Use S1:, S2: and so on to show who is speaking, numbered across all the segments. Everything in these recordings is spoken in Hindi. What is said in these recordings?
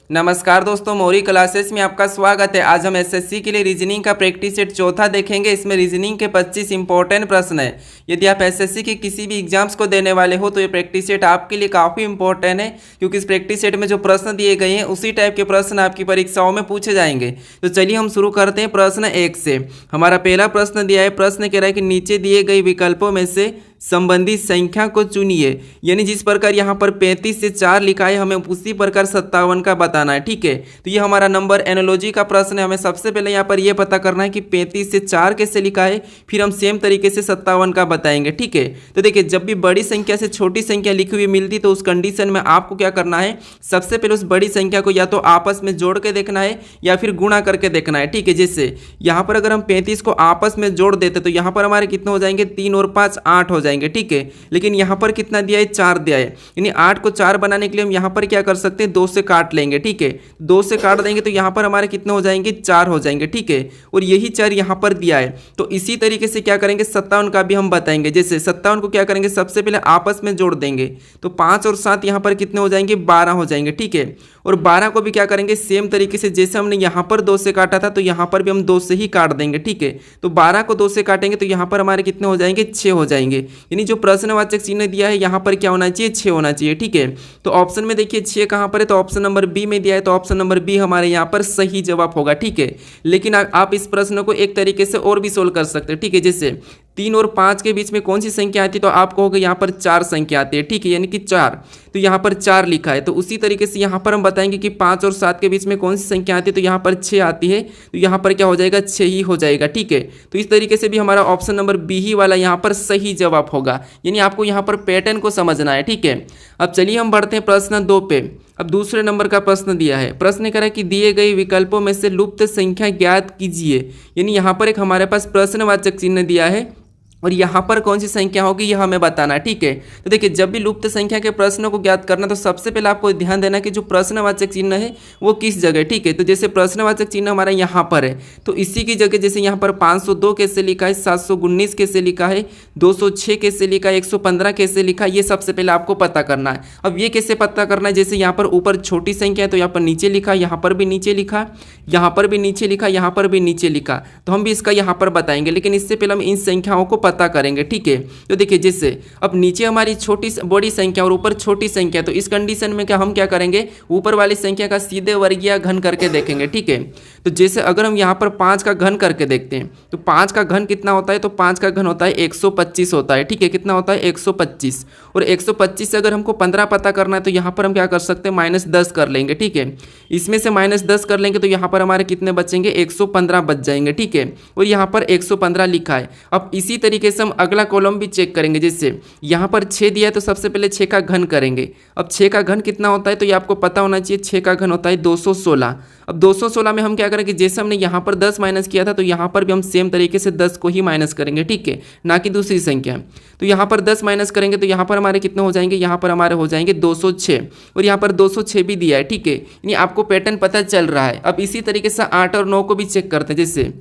S1: नमस्कार दोस्तों, मौरी क्लासेस में आपका स्वागत है। आज हम एसएससी के लिए रीजनिंग का प्रैक्टिस सेट चौथा देखेंगे। इसमें रीजनिंग के 25 इंपॉर्टेंट प्रश्न है। यदि आप एसएससी के किसी भी एग्जाम्स को देने वाले हो तो ये प्रैक्टिस सेट आपके लिए काफ़ी इंपॉर्टेंट है, क्योंकि इस प्रैक्टिस सेट में जो प्रश्न दिए गए हैं उसी टाइप के प्रश्न आपकी परीक्षाओं में पूछे जाएंगे। तो चलिए हम शुरू करते हैं प्रश्न 1 से। हमारा पहला प्रश्न दिया है। प्रश्न कह रहा है कि नीचे दिए गए विकल्पों में से संबंधित संख्या को चुनिए। यानी जिस प्रकार यहाँ पर 35 से 4 लिखा है, हमें उसी प्रकार 57 का बताना है। ठीक है, तो ये हमारा नंबर एनालॉजी का प्रश्न है। हमें सबसे पहले यहाँ पर ये पता करना है कि 35 से 4 कैसे लिखा है, फिर हम सेम तरीके से 57 का बताएंगे। ठीक है, तो देखिए जब भी बड़ी संख्या से छोटी संख्या लिखी हुई मिलती तो उस कंडीशन में आपको क्या करना है, सबसे पहले उस बड़ी संख्या को या तो आपस में जोड़ के देखना है या फिर गुणा करके देखना है। ठीक है, जैसे यहाँ पर अगर हम 35 को आपस में जोड़ देते तो यहाँ पर हमारे कितने हो जाएंगे, 3 और 5 8 हो जाएंगे। ठीक है, लेकिन यहाँ पर कितना दिया है, 4 दिया है। यानी 8 को 4 बनाने के लिए हम यहाँ पर क्या कर सकते हैं, 2 से काट लेंगे। ठीक है, 2 से काट देंगे तो यहाँ पर हमारे कितने हो जाएंगे, 4 हो जाएंगे। ठीक है, और यही 4 यहाँ पर दिया है। तो इसी तरीके से क्या करेंगे, 57 का भी हम बताएंगे। जैसे 57 को क्या करेंगे, सबसे पहले आपस में जोड़ देंगे तो 5 और 7 यहाँ पर कितने हो जाएंगे, 12 हो जाएंगे। ठीक है, और 12 को भी क्या करेंगे, सेम तरीके से जैसे हमने यहाँ पर 2 से काटा था तो यहाँ पर भी हम 2 से ही काट देंगे। ठीक है, तो 12 को 2 से काटेंगे तो यहाँ पर हमारे कितने हो जाएंगे, 6 हो जाएंगे। यानी जो प्रश्नवाचक चिन्ह दिया है यहाँ पर क्या होना चाहिए, 6 होना चाहिए। ठीक है, तो ऑप्शन में देखिए 6 कहाँ पर है, तो ऑप्शन नंबर बी में दिया है। तो ऑप्शन नंबर बी हमारे यहाँ पर सही जवाब होगा। ठीक है, लेकिन आप इस प्रश्न को एक तरीके से और भी सोल्व कर सकते हैं। ठीक है, जैसे 3 और 5 के बीच में कौन सी संख्या आती है, तो आप कहोगे यहाँ पर 4 संख्या आती है। ठीक है, यानी कि 4, तो यहाँ पर 4 लिखा है। तो उसी तरीके से यहाँ पर हम बताएंगे कि 5 और 7 के बीच में कौन सी संख्या आती है, तो यहाँ पर 6 आती है। तो यहाँ पर क्या हो जाएगा, 6 ही हो जाएगा। ठीक है, तो इस तरीके से भी हमारा ऑप्शन नंबर बी ही वाला यहाँ पर सही जवाब होगा। यानी आपको यहाँ पर पैटर्न को समझना है। ठीक है, अब चलिए हम बढ़ते हैं प्रश्न 2 पे। अब दूसरे नंबर का प्रश्न दिया है। प्रश्न कह रहा है कि दिए गए विकल्पों में से लुप्त संख्या ज्ञात कीजिए। यानी यहाँ पर एक हमारे पास प्रश्नवाचक चिन्ह दिया है और यहाँ पर कौन सी संख्या होगी यह हमें बताना है। ठीक है, तो देखिए जब भी लुप्त संख्या के प्रश्नों को ज्ञात करना तो सबसे पहले आपको ध्यान देना कि जो प्रश्नवाचक चिन्ह है वो किस जगह। ठीक है, तो जैसे प्रश्नवाचक चिन्ह हमारा यहाँ पर है तो इसी की जगह जैसे यहाँ पर 502 कैसे लिखा है, 719 कैसे लिखा है, 206 कैसे लिखा है, 115 कैसे लिखा है, ये सबसे पहले आपको पता करना है। अब ये कैसे पता करना है, जैसे यहाँ पर ऊपर छोटी संख्या है तो यहाँ पर नीचे लिखा, यहाँ पर भी नीचे लिखा, यहाँ पर भी नीचे लिखा, यहाँ पर भी नीचे लिखा, तो हम भी इसका यहाँ पर बताएंगे। लेकिन इससे पहले हम इन संख्याओं को पता करेंगे। ठीक है, तो देखिए जैसे अब नीचे हमारी छोटी बड़ी संख्या और ऊपर छोटी संख्या, तो इस कंडीशन में क्या हम क्या करेंगे, ऊपर वाली संख्या का सीधे वर्गीय घन करके देखेंगे। ठीक है, तो जैसे अगर हम यहाँ पर 5 का घन करके देखते हैं तो 5 का घन कितना होता है, तो 5 का घन होता है 125 होता है। ठीक है, कितना होता है, 125। और 125 से अगर हमको 15 पता करना है तो यहाँ पर हम क्या कर सकते हैं, -10 कर लेंगे। ठीक है, इसमें से -10 कर लेंगे तो यहाँ पर हमारे कितने बचेंगे, 115 बच जाएंगे। ठीक है, और यहाँ पर 115 लिखा है। अब इसी तरीके से हम अगला कॉलम भी चेक करेंगे। जैसे यहाँ पर 6 दिया है तो सबसे पहले 6 का घन करेंगे। अब 6 का घन कितना होता है, तो ये आपको पता होना चाहिए, 6 का घन होता है 216। अब 216 में हम क्या करेंगे, जैसे हमने यहाँ पर 10 माइनस किया था तो यहाँ पर भी हम सेम तरीके से 10 को ही माइनस करेंगे। ठीक है, ना कि दूसरी संख्या। तो यहाँ पर 10 माइनस करेंगे तो यहाँ पर हमारे कितने हो जाएंगे, यहाँ पर हमारे हो जाएंगे 206 और यहाँ पर 206 भी दिया है। ठीक है, यानी आपको पैटर्न पता चल रहा है। अब इसी तरीके से 8 और 9 को भी चेक करते हैं। जैसे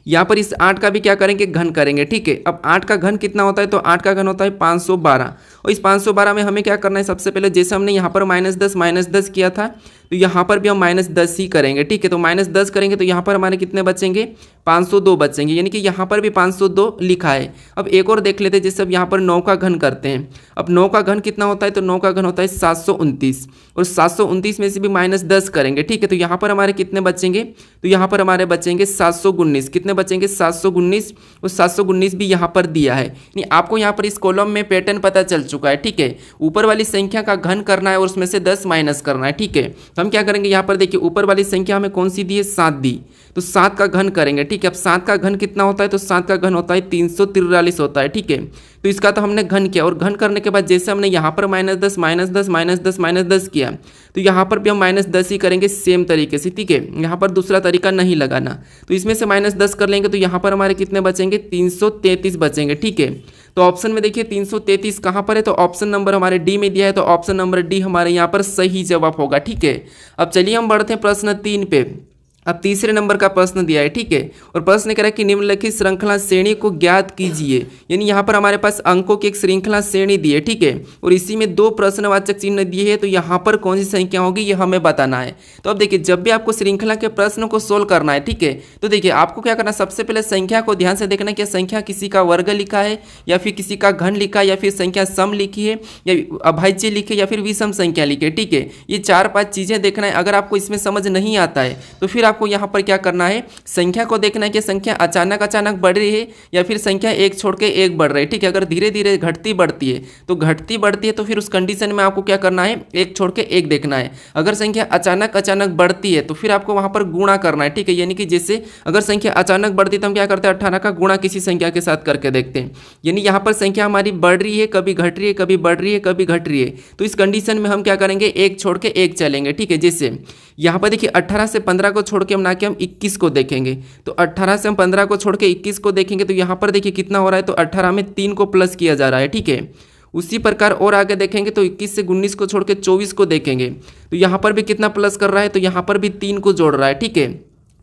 S1: यहाँ पर इस 8 का भी क्या करेंगे, घन करेंगे। ठीक है, अब 8 का घन कितना होता है, तो 8 का घन होता है 512 और इस 512 में हमें क्या करना है, सबसे पहले जैसे हमने यहाँ पर -10 किया था तो यहाँ पर भी हम -10 ही करेंगे। ठीक है, तो -10 करेंगे तो यहाँ पर हमारे कितने बचेंगे, 502 बचेंगे। यानी कि यहाँ पर भी 502 लिखा है। अब एक और देख लेते हैं, जैसे अब यहाँ पर 9 का घन करते हैं। अब 9 का घन कितना होता है, तो 9 का घन होता है 729 और 729 में से भी -10 करेंगे। ठीक है, तो यहाँ पर हमारे कितने बचेंगे, तो यहाँ पर हमारे बचेंगे 719। कितने बचेंगे, 719 और 719 भी यहाँ पर दिया है। यानी आपको यहाँ पर इस कॉलम में पैटर्न पता चल चुका है। ठीक है, ऊपर वाली संख्या का घन करना है और उसमें से 10 माइनस करना है। ठीक है, हम क्या करेंगे, यहाँ पर देखिए ऊपर वाली संख्या हमें कौन सी दी है, 7 दी, तो 7 का घन करेंगे। ठीक है, अब 7 का घन कितना होता है, तो 7 का घन होता है 343 होता है। ठीक है, तो इसका तो हमने घन किया और घन करने के बाद जैसे हमने यहाँ पर -10 किया तो यहाँ पर भी हम -10 ही करेंगे सेम तरीके से। ठीक है, यहाँ पर दूसरा तरीका नहीं लगाना। तो इसमें से -10 कर लेंगे तो यहाँ पर हमारे कितने बचेंगे, 333 बचेंगे। ठीक है, तो ऑप्शन में देखिए 333 कहाँ पर है, तो ऑप्शन नंबर हमारे डी में दिया है। तो ऑप्शन नंबर डी हमारे यहाँ पर सही जवाब होगा। ठीक है, अब चलिए हम बढ़ते हैं प्रश्न 3 पे। अब तीसरे नंबर का प्रश्न दिया है, ठीक है। और प्रश्न कह रहा है कि निम्नलिखित श्रृंखला श्रेणी को ज्ञात कीजिए। यानी यहाँ पर हमारे पास अंकों की एक श्रृंखला श्रेणी दी है, ठीक है। और इसी में 2 प्रश्नवाचक चिन्ह दिए हैं, तो यहाँ पर कौन सी संख्या होगी ये हमें बताना है। तो अब देखिए, जब भी आपको श्रृंखला के प्रश्न को सोल्व करना है, ठीक है, तो देखिए आपको क्या करना है, सबसे पहले संख्या को ध्यान से देखना कि संख्या किसी का वर्ग लिखा है या फिर किसी का घन लिखा है या फिर संख्या सम लिखी है या अभाज्य लिखी है या फिर विषम संख्या लिखी है, ठीक है। ये 4-5 चीज़ें देखना है। अगर आपको इसमें समझ नहीं आता है तो फिर आपको यहाँ पर क्या करना है, संख्या को देखना है कि संख्या अचानक बढ़ रही है या फिर संख्या एक छोड़ के एक बढ़ रही है, ठीक है। अगर धीरे धीरे घटती बढ़ती है तो फिर उस कंडीशन में आपको क्या करना है, एक छोड़ के एक देखना है। अगर संख्या अचानक बढ़ती है तो फिर आपको वहां पर गुणा करना है, ठीक है। यानी कि जैसे अगर संख्या अचानक बढ़ती है तो हम क्या करते हैं, 18 का गुणा किसी संख्या के साथ करके देखते हैं। यानी यहाँ पर संख्या हमारी बढ़ रही है, कभी घट रही है, कभी बढ़ रही है, कभी घट रही है। तो इस कंडीशन में हम क्या करेंगे, एक छोड़ के एक चलेंगे, ठीक है। जैसे यहाँ पर देखिए 18 से 15 को छोड़ के हम 21 को देखेंगे, तो 18 से हम 15 को छोड़ के 21 को देखेंगे, तो यहाँ पर देखिए कितना हो रहा है, तो 18 में 3 को प्लस किया जा रहा है, ठीक है। उसी प्रकार और आगे देखेंगे तो 21 से 19 को छोड़ के 24 को देखेंगे, तो यहाँ पर भी कितना प्लस कर रहा है, तो यहाँ पर भी 3 को जोड़ रहा है, ठीक है।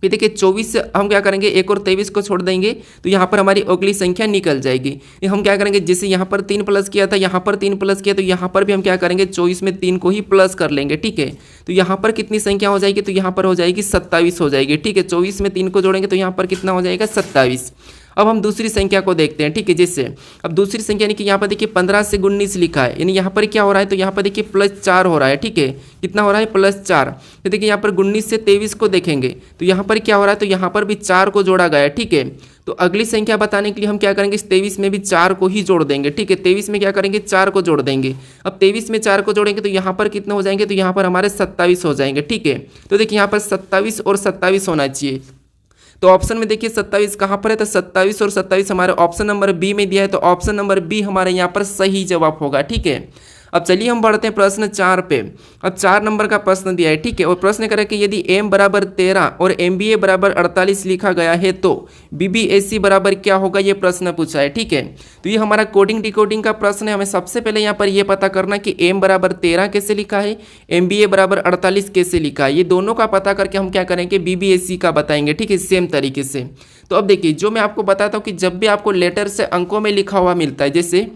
S1: फिर देखिए 24 से हम क्या करेंगे, एक और 23 को छोड़ देंगे, तो यहाँ पर हमारी अगली संख्या निकल जाएगी। हम क्या करेंगे, जैसे यहाँ पर 3 प्लस किया था, यहाँ पर 3 प्लस किया, तो यहाँ पर भी हम क्या करेंगे, 24 में 3 को ही प्लस कर लेंगे, ठीक है। तो यहाँ पर कितनी संख्या हो जाएगी, तो यहाँ पर हो जाएगी 27 हो जाएगी, ठीक है। 24 में 3 को जोड़ेंगे तो यहाँ पर कितना हो जाएगा, 27। अब हम दूसरी संख्या को देखते हैं, ठीक है। जैसे अब दूसरी संख्या यानी कि यहाँ पर देखिए 15 से 19 लिखा है, यानी यहाँ पर क्या हो रहा है, तो यहाँ पर देखिए +4 हो रहा है, ठीक है। कितना हो रहा है, +4। तो देखिए यहाँ पर 19 से 23 को देखेंगे तो यहाँ पर क्या हो रहा है, तो यहाँ पर भी 4 को जोड़ा गया है, ठीक है। तो अगली संख्या बताने के लिए हम क्या करेंगे, इस 23 में भी 4 को ही जोड़ देंगे, ठीक है। 23 में क्या करेंगे, 4 को जोड़ देंगे। अब 23 में 4 को जोड़ेंगे तो यहाँ पर कितने हो जाएंगे, तो यहाँ पर हमारे 27 हो जाएंगे, ठीक है। तो देखिए यहाँ पर 27 और 27 होना चाहिए। तो ऑप्शन में देखिए 27 कहाँ पर है, तो 27 और 27 हमारे ऑप्शन नंबर बी में दिया है, तो ऑप्शन नंबर बी हमारे यहाँ पर सही जवाब होगा, ठीक है। अब चलिए हम बढ़ते हैं प्रश्न 4 पे। अब 4 नंबर का प्रश्न दिया है, ठीक है। और प्रश्न करें कि यदि m बराबर 13 और MBA बराबर 48 लिखा गया है तो BBAC बराबर क्या होगा, ये प्रश्न पूछा है, ठीक है। तो ये हमारा कोडिंग डिकोडिंग का प्रश्न है। हमें सबसे पहले यहाँ पर ये पता करना कि m बराबर 13 कैसे लिखा है, MBA बराबर 48 कैसे लिखा है। ये दोनों का पता करके हम क्या करेंगे, BBAC का बताएंगे, ठीक है, सेम तरीके से। तो अब देखिए, जो मैं आपको बताता हूँ कि जब भी आपको लेटर से अंकों में लिखा हुआ मिलता है, जैसे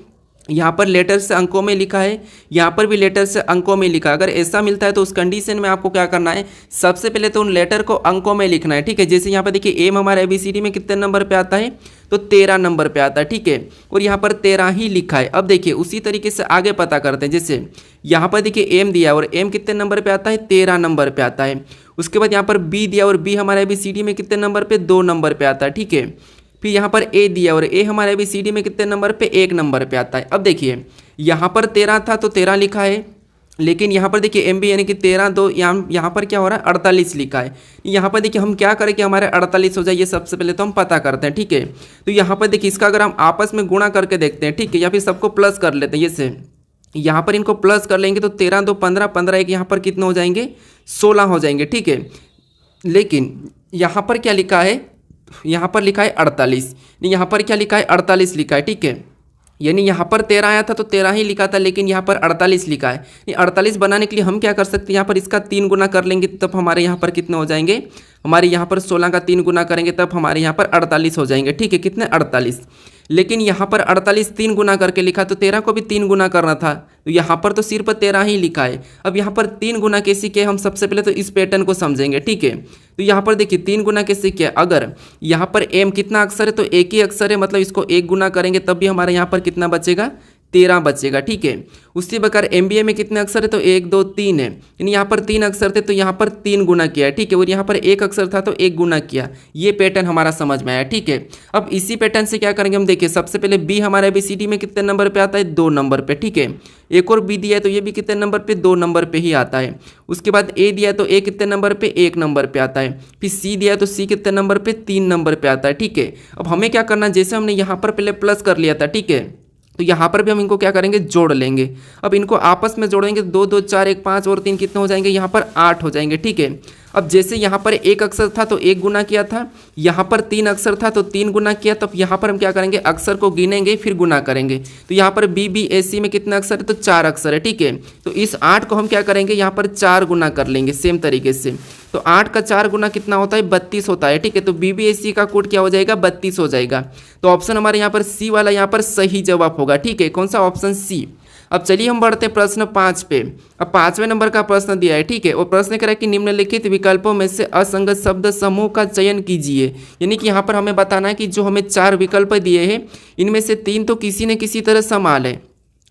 S1: यहाँ पर लेटर से अंकों में लिखा है, यहाँ पर भी लेटर से अंकों में लिखा है, अगर ऐसा मिलता है तो उस कंडीशन में आपको क्या करना है, सबसे पहले तो उन लेटर को अंकों में लिखना है, ठीक है। जैसे यहाँ पर देखिए एम हमारे ABCD में कितने नंबर पे आता है, तो 13 नंबर पे आता है, ठीक है। और यहाँ पर 13 ही लिखा है। अब देखिए उसी तरीके से आगे पता करते हैं। जैसे यहाँ पर देखिए एम दिया और एम कितने नंबर पे आता है, 13 नंबर पे आता है। उसके बाद यहाँ पर बी दिया और बी हमारे ABCD में कितने नंबर पे, 2 नंबर पे आता है, ठीक है। फिर यहाँ पर ए दिया और ए हमारे ABCD में कितने नंबर पे, 1 नंबर पे आता है। अब देखिए यहाँ पर 13 था तो 13 लिखा है, लेकिन यहाँ पर देखिए MB यानी कि 13 2 यहाँ पर क्या हो रहा है, 48 लिखा है। यहाँ पर देखिए हम क्या करें कि हमारे 48 हो जाए, ये सबसे पहले तो हम पता करते हैं, ठीक है। तो यहाँ पर देखिए इसका अगर हम आपस में गुणा करके देखते हैं, ठीक है, या फिर सबको प्लस कर लेते हैं। जैसे यहाँ पर इनको प्लस कर लेंगे तो 13 2 15, 15 1 यहाँ पर कितने हो जाएंगे, 16 हो जाएंगे, ठीक है। लेकिन यहाँ पर क्या लिखा है, यहाँ पर लिखा है 48, यहाँ पर क्या लिखा है, 48 लिखा है, ठीक है। यानी यहाँ पर 13 आया था तो 13 ही लिखा था, लेकिन यहाँ पर 48 लिखा है। ये 48 बनाने के लिए हम क्या कर सकते हैं, यहाँ पर इसका 3 गुना कर लेंगे तब हमारे यहाँ पर कितने हो जाएंगे, हमारे यहाँ पर 16 का 3 गुना करेंगे तब हमारे यहाँ पर 48 हो जाएंगे, ठीक है। कितने, 48। लेकिन यहाँ पर 48 3 गुना करके लिखा, तो 13 को भी 3 गुना करना था, तो यहाँ पर तो सिर्फ 13 ही लिखा है। अब यहाँ पर 3 गुना कैसे किया, हम सबसे पहले तो इस पैटर्न को समझेंगे, ठीक है। तो यहाँ पर देखिए 3 गुना कैसे किया, अगर यहाँ पर m कितना अक्षर है तो एक ही अक्षर है, मतलब इसको 1 गुना करेंगे तब भी हमारे यहाँ पर कितना बचेगा, 13 बचेगा, ठीक है। उसी प्रकार MBA में कितने अक्षर है, तो 1 2 3 है, यानी यहाँ पर 3 अक्षर थे तो यहाँ पर 3 गुना किया है, ठीक है। और यहाँ पर 1 अक्षर था तो 1 गुना किया। ये पैटर्न हमारा समझ में आया, ठीक है। अब इसी पैटर्न से क्या करेंगे हम, देखिए सबसे पहले B हमारे ABCD में कितने नंबर पे आता है, 2 नंबर पे, ठीक है। एक और B दिया है तो ये भी कितने नंबर पे, 2 नंबर पे ही आता है। उसके बाद A दिया है तो A कितने नंबर पे, 1 नंबर पे आता है। फिर C दिया है तो C कितने नंबर पे, 3 नंबर पे आता है, ठीक है। अब हमें क्या करना, जैसे हमने यहाँ पर पहले प्लस कर लिया था, ठीक है, तो यहाँ पर भी हम इनको क्या करेंगे, जोड़ लेंगे। अब इनको आपस में जोड़ेंगे, 2 2 4 1 5 और 3 कितने हो जाएंगे, यहाँ पर 8 हो जाएंगे, ठीक है। अब जैसे यहाँ पर एक अक्षर था तो एक गुना किया था, यहाँ पर 3 अक्षर था तो 3 गुना किया, तो अब यहाँ पर हम क्या करेंगे, अक्षर को गिनेंगे फिर गुना करेंगे। तो यहाँ पर BBAC में कितना अक्षर है, तो 4 अक्षर है, ठीक है। तो इस 8 को हम क्या करेंगे, यहाँ पर 4 गुना कर लेंगे सेम तरीके से। तो 8 का 4 गुना कितना होता है, 32 होता है, ठीक है। तो BBAC का कोड क्या हो जाएगा, 32 हो जाएगा। तो ऑप्शन हमारे यहाँ पर सी वाला यहाँ पर सही जवाब होगा, ठीक है। कौन सा, ऑप्शन सी। अब चलिए हम बढ़ते हैं प्रश्न 5 पे। अब 5वें नंबर का प्रश्न दिया है, ठीक है। और प्रश्न कह रहा है कि निम्नलिखित विकल्पों में से असंगत शब्द समूह का चयन कीजिए। यानी कि यहाँ पर हमें बताना है कि जो हमें 4 विकल्प दिए हैं इनमें से 3 तो किसी न किसी तरह समान है,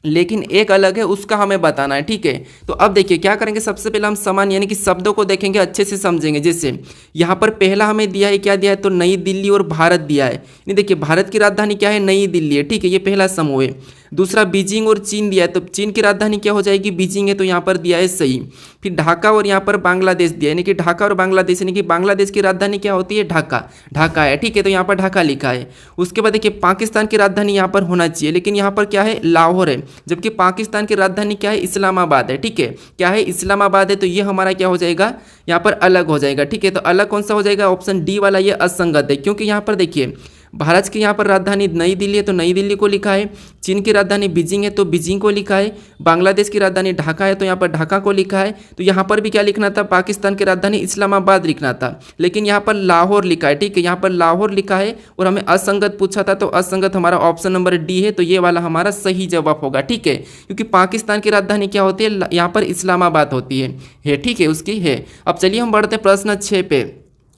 S1: लेकिन एक अलग है, उसका हमें बताना है, ठीक है। तो अब देखिए क्या करेंगे, सबसे पहले हम समान यानी कि शब्दों को देखेंगे, अच्छे से समझेंगे। जैसे यहाँ पर पहला हमें दिया है, क्या दिया है, तो नई दिल्ली और भारत दिया है। नहीं, देखिए भारत की राजधानी क्या है, नई दिल्ली है, ठीक है, ये पहला समूह है। दूसरा बीजिंग और चीन दिया है, तो चीन की राजधानी क्या हो जाएगी, बीजिंग है, तो यहाँ पर दिया है सही। फिर ढाका और यहाँ पर बांग्लादेश दिया है, यानी कि ढाका और बांग्लादेश, यानी कि बांग्लादेश की राजधानी क्या होती है, ढाका, ढाका है, ठीक है, तो यहाँ पर ढाका लिखा है। उसके बाद देखिए पाकिस्तान की राजधानी यहाँ पर होना चाहिए, लेकिन यहाँ पर क्या है, लाहौर है, जबकि पाकिस्तान की राजधानी क्या है, इस्लामाबाद है, ठीक है, क्या है, इस्लामाबाद है। तो ये हमारा क्या हो जाएगा, यहाँ पर अलग हो जाएगा, ठीक है। तो अलग कौन सा हो जाएगा, ऑप्शन डी वाला, ये असंगत है, क्योंकि यहाँ पर देखिए भारत की यहाँ पर राजधानी नई दिल्ली है तो नई दिल्ली को लिखा है, चीन की राजधानी बीजिंग है तो बीजिंग को लिखा है, बांग्लादेश की राजधानी ढाका है तो यहाँ पर ढाका को लिखा है। तो यहाँ पर भी क्या लिखना था, पाकिस्तान की राजधानी इस्लामाबाद लिखना था, लेकिन यहाँ पर लाहौर लिखा है, ठीक है, यहाँ पर लाहौर लिखा है और हमें असंगत पूछा था, तो असंगत हमारा ऑप्शन नंबर डी है। तो ये वाला हमारा सही जवाब होगा, ठीक है, क्योंकि पाकिस्तान की राजधानी क्या होती है, यहाँ पर इस्लामाबाद होती है, ठीक है, उसकी है। अब चलिए हम बढ़ते हैं प्रश्न 6 पे।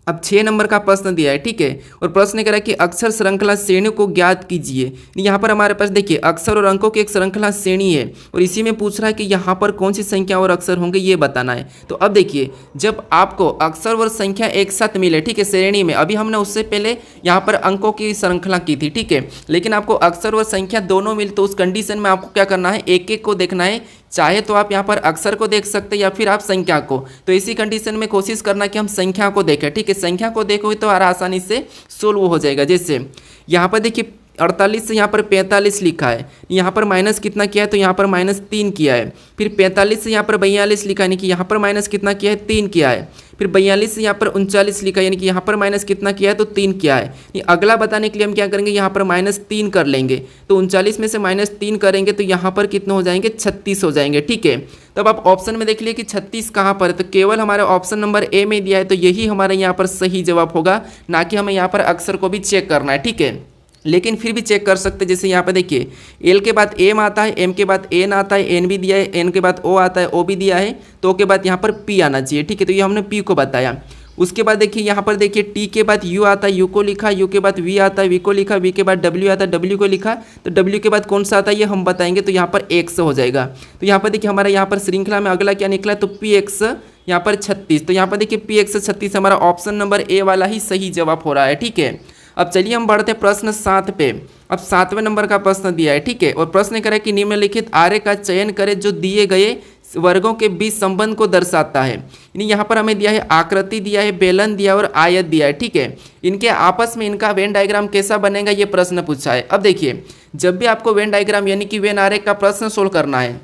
S1: अब 6 नंबर का प्रश्न दिया है, ठीक है, और प्रश्न कह रहा है कि अक्षर श्रृंखला श्रेणियों को ज्ञात कीजिए। यहाँ पर हमारे पास देखिए अक्षर और अंकों की एक श्रृंखला श्रेणी है और इसी में पूछ रहा है कि यहाँ पर कौन सी संख्या और अक्षर होंगे, ये बताना है। तो अब देखिए जब आपको अक्षर और संख्या एक साथ मिले, ठीक है, श्रेणी में, अभी हमने उससे पहले यहाँ पर अंकों की श्रृंखला की थी, ठीक है, लेकिन आपको अक्षर और संख्या दोनों मिले तो उस कंडीशन में आपको क्या करना है, एक एक को देखना है। चाहे तो आप यहाँ पर अक्षर को देख सकते हैं या फिर आप संख्या को। तो इसी कंडीशन में कोशिश करना कि हम संख्या को देखें, ठीक है, संख्या को देखोगे तो आसानी से सोल्व हो जाएगा। जैसे यहाँ पर देखिए 48 से यहाँ पर 45 लिखा है, यहाँ पर माइनस कितना किया है, तो यहाँ पर -3 किया है। फिर 45 से यहाँ पर 42 लिखा है, यानी कि यहाँ पर माइनस कितना किया है, 3 किया है। फिर 42 से यहाँ पर 39 लिखा है, यानी कि यहाँ पर माइनस कितना किया है, तो 3 किया है। ये अगला बताने के लिए हम क्या करेंगे, यहाँ पर -3 कर लेंगे, तो 39 में से -3 करेंगे तो यहाँ पर कितने हो जाएंगे, 36 हो जाएंगे, ठीक है। तब आप ऑप्शन में देख लिए कि 36 कहाँ पर है, तो केवल हमारे ऑप्शन नंबर ए में दिया है, तो यही हमारे यहाँ पर सही जवाब होगा, ना कि हमें यहाँ पर अक्षर को भी चेक करना है, ठीक है। लेकिन फिर भी चेक कर सकते, जैसे यहाँ पे देखिए एल के बाद एम आता है, एम के बाद एन आता है, एन भी दिया है, एन के बाद ओ आता है, ओ भी दिया है, तो ओ के बाद यहाँ पर पी आना चाहिए, ठीक है, तो ये हमने पी को बताया। उसके बाद देखिए यहाँ पर देखिए टी के बाद यू आता है, यू को लिखा, यू के बाद वी आता है, वी को लिखा, वी के बाद डब्ल्यू आता है, डब्ल्यू को लिखा, तो डब्ल्यू के बाद कौन सा आता है ये हम बताएंगे, तो यहाँ पर एक्स हो जाएगा। तो यहाँ पर देखिए हमारा यहाँ पर श्रृंखला में अगला क्या निकला, तो पी एक्स यहाँ पर 36, तो यहाँ पर देखिए पी एक्स 36 हमारा ऑप्शन नंबर ए वाला ही सही जवाब हो रहा है, ठीक है। अब चलिए हम बढ़ते प्रश्न 7 पे। अब 7वें नंबर का प्रश्न दिया है, ठीक है, और प्रश्न करें कि निम्नलिखित आर्य का चयन करें जो दिए गए वर्गों के बीच संबंध को दर्शाता है। यानी यहाँ पर हमें दिया है आकृति दिया है, बेलन दिया और आयत दिया है, ठीक है। इनके आपस में इनका वेन डायग्राम कैसा बनेगा ये प्रश्न पूछा है। अब देखिए जब भी आपको वेन डायग्राम यानी कि वेन आरेख का प्रश्न सोल्व करना है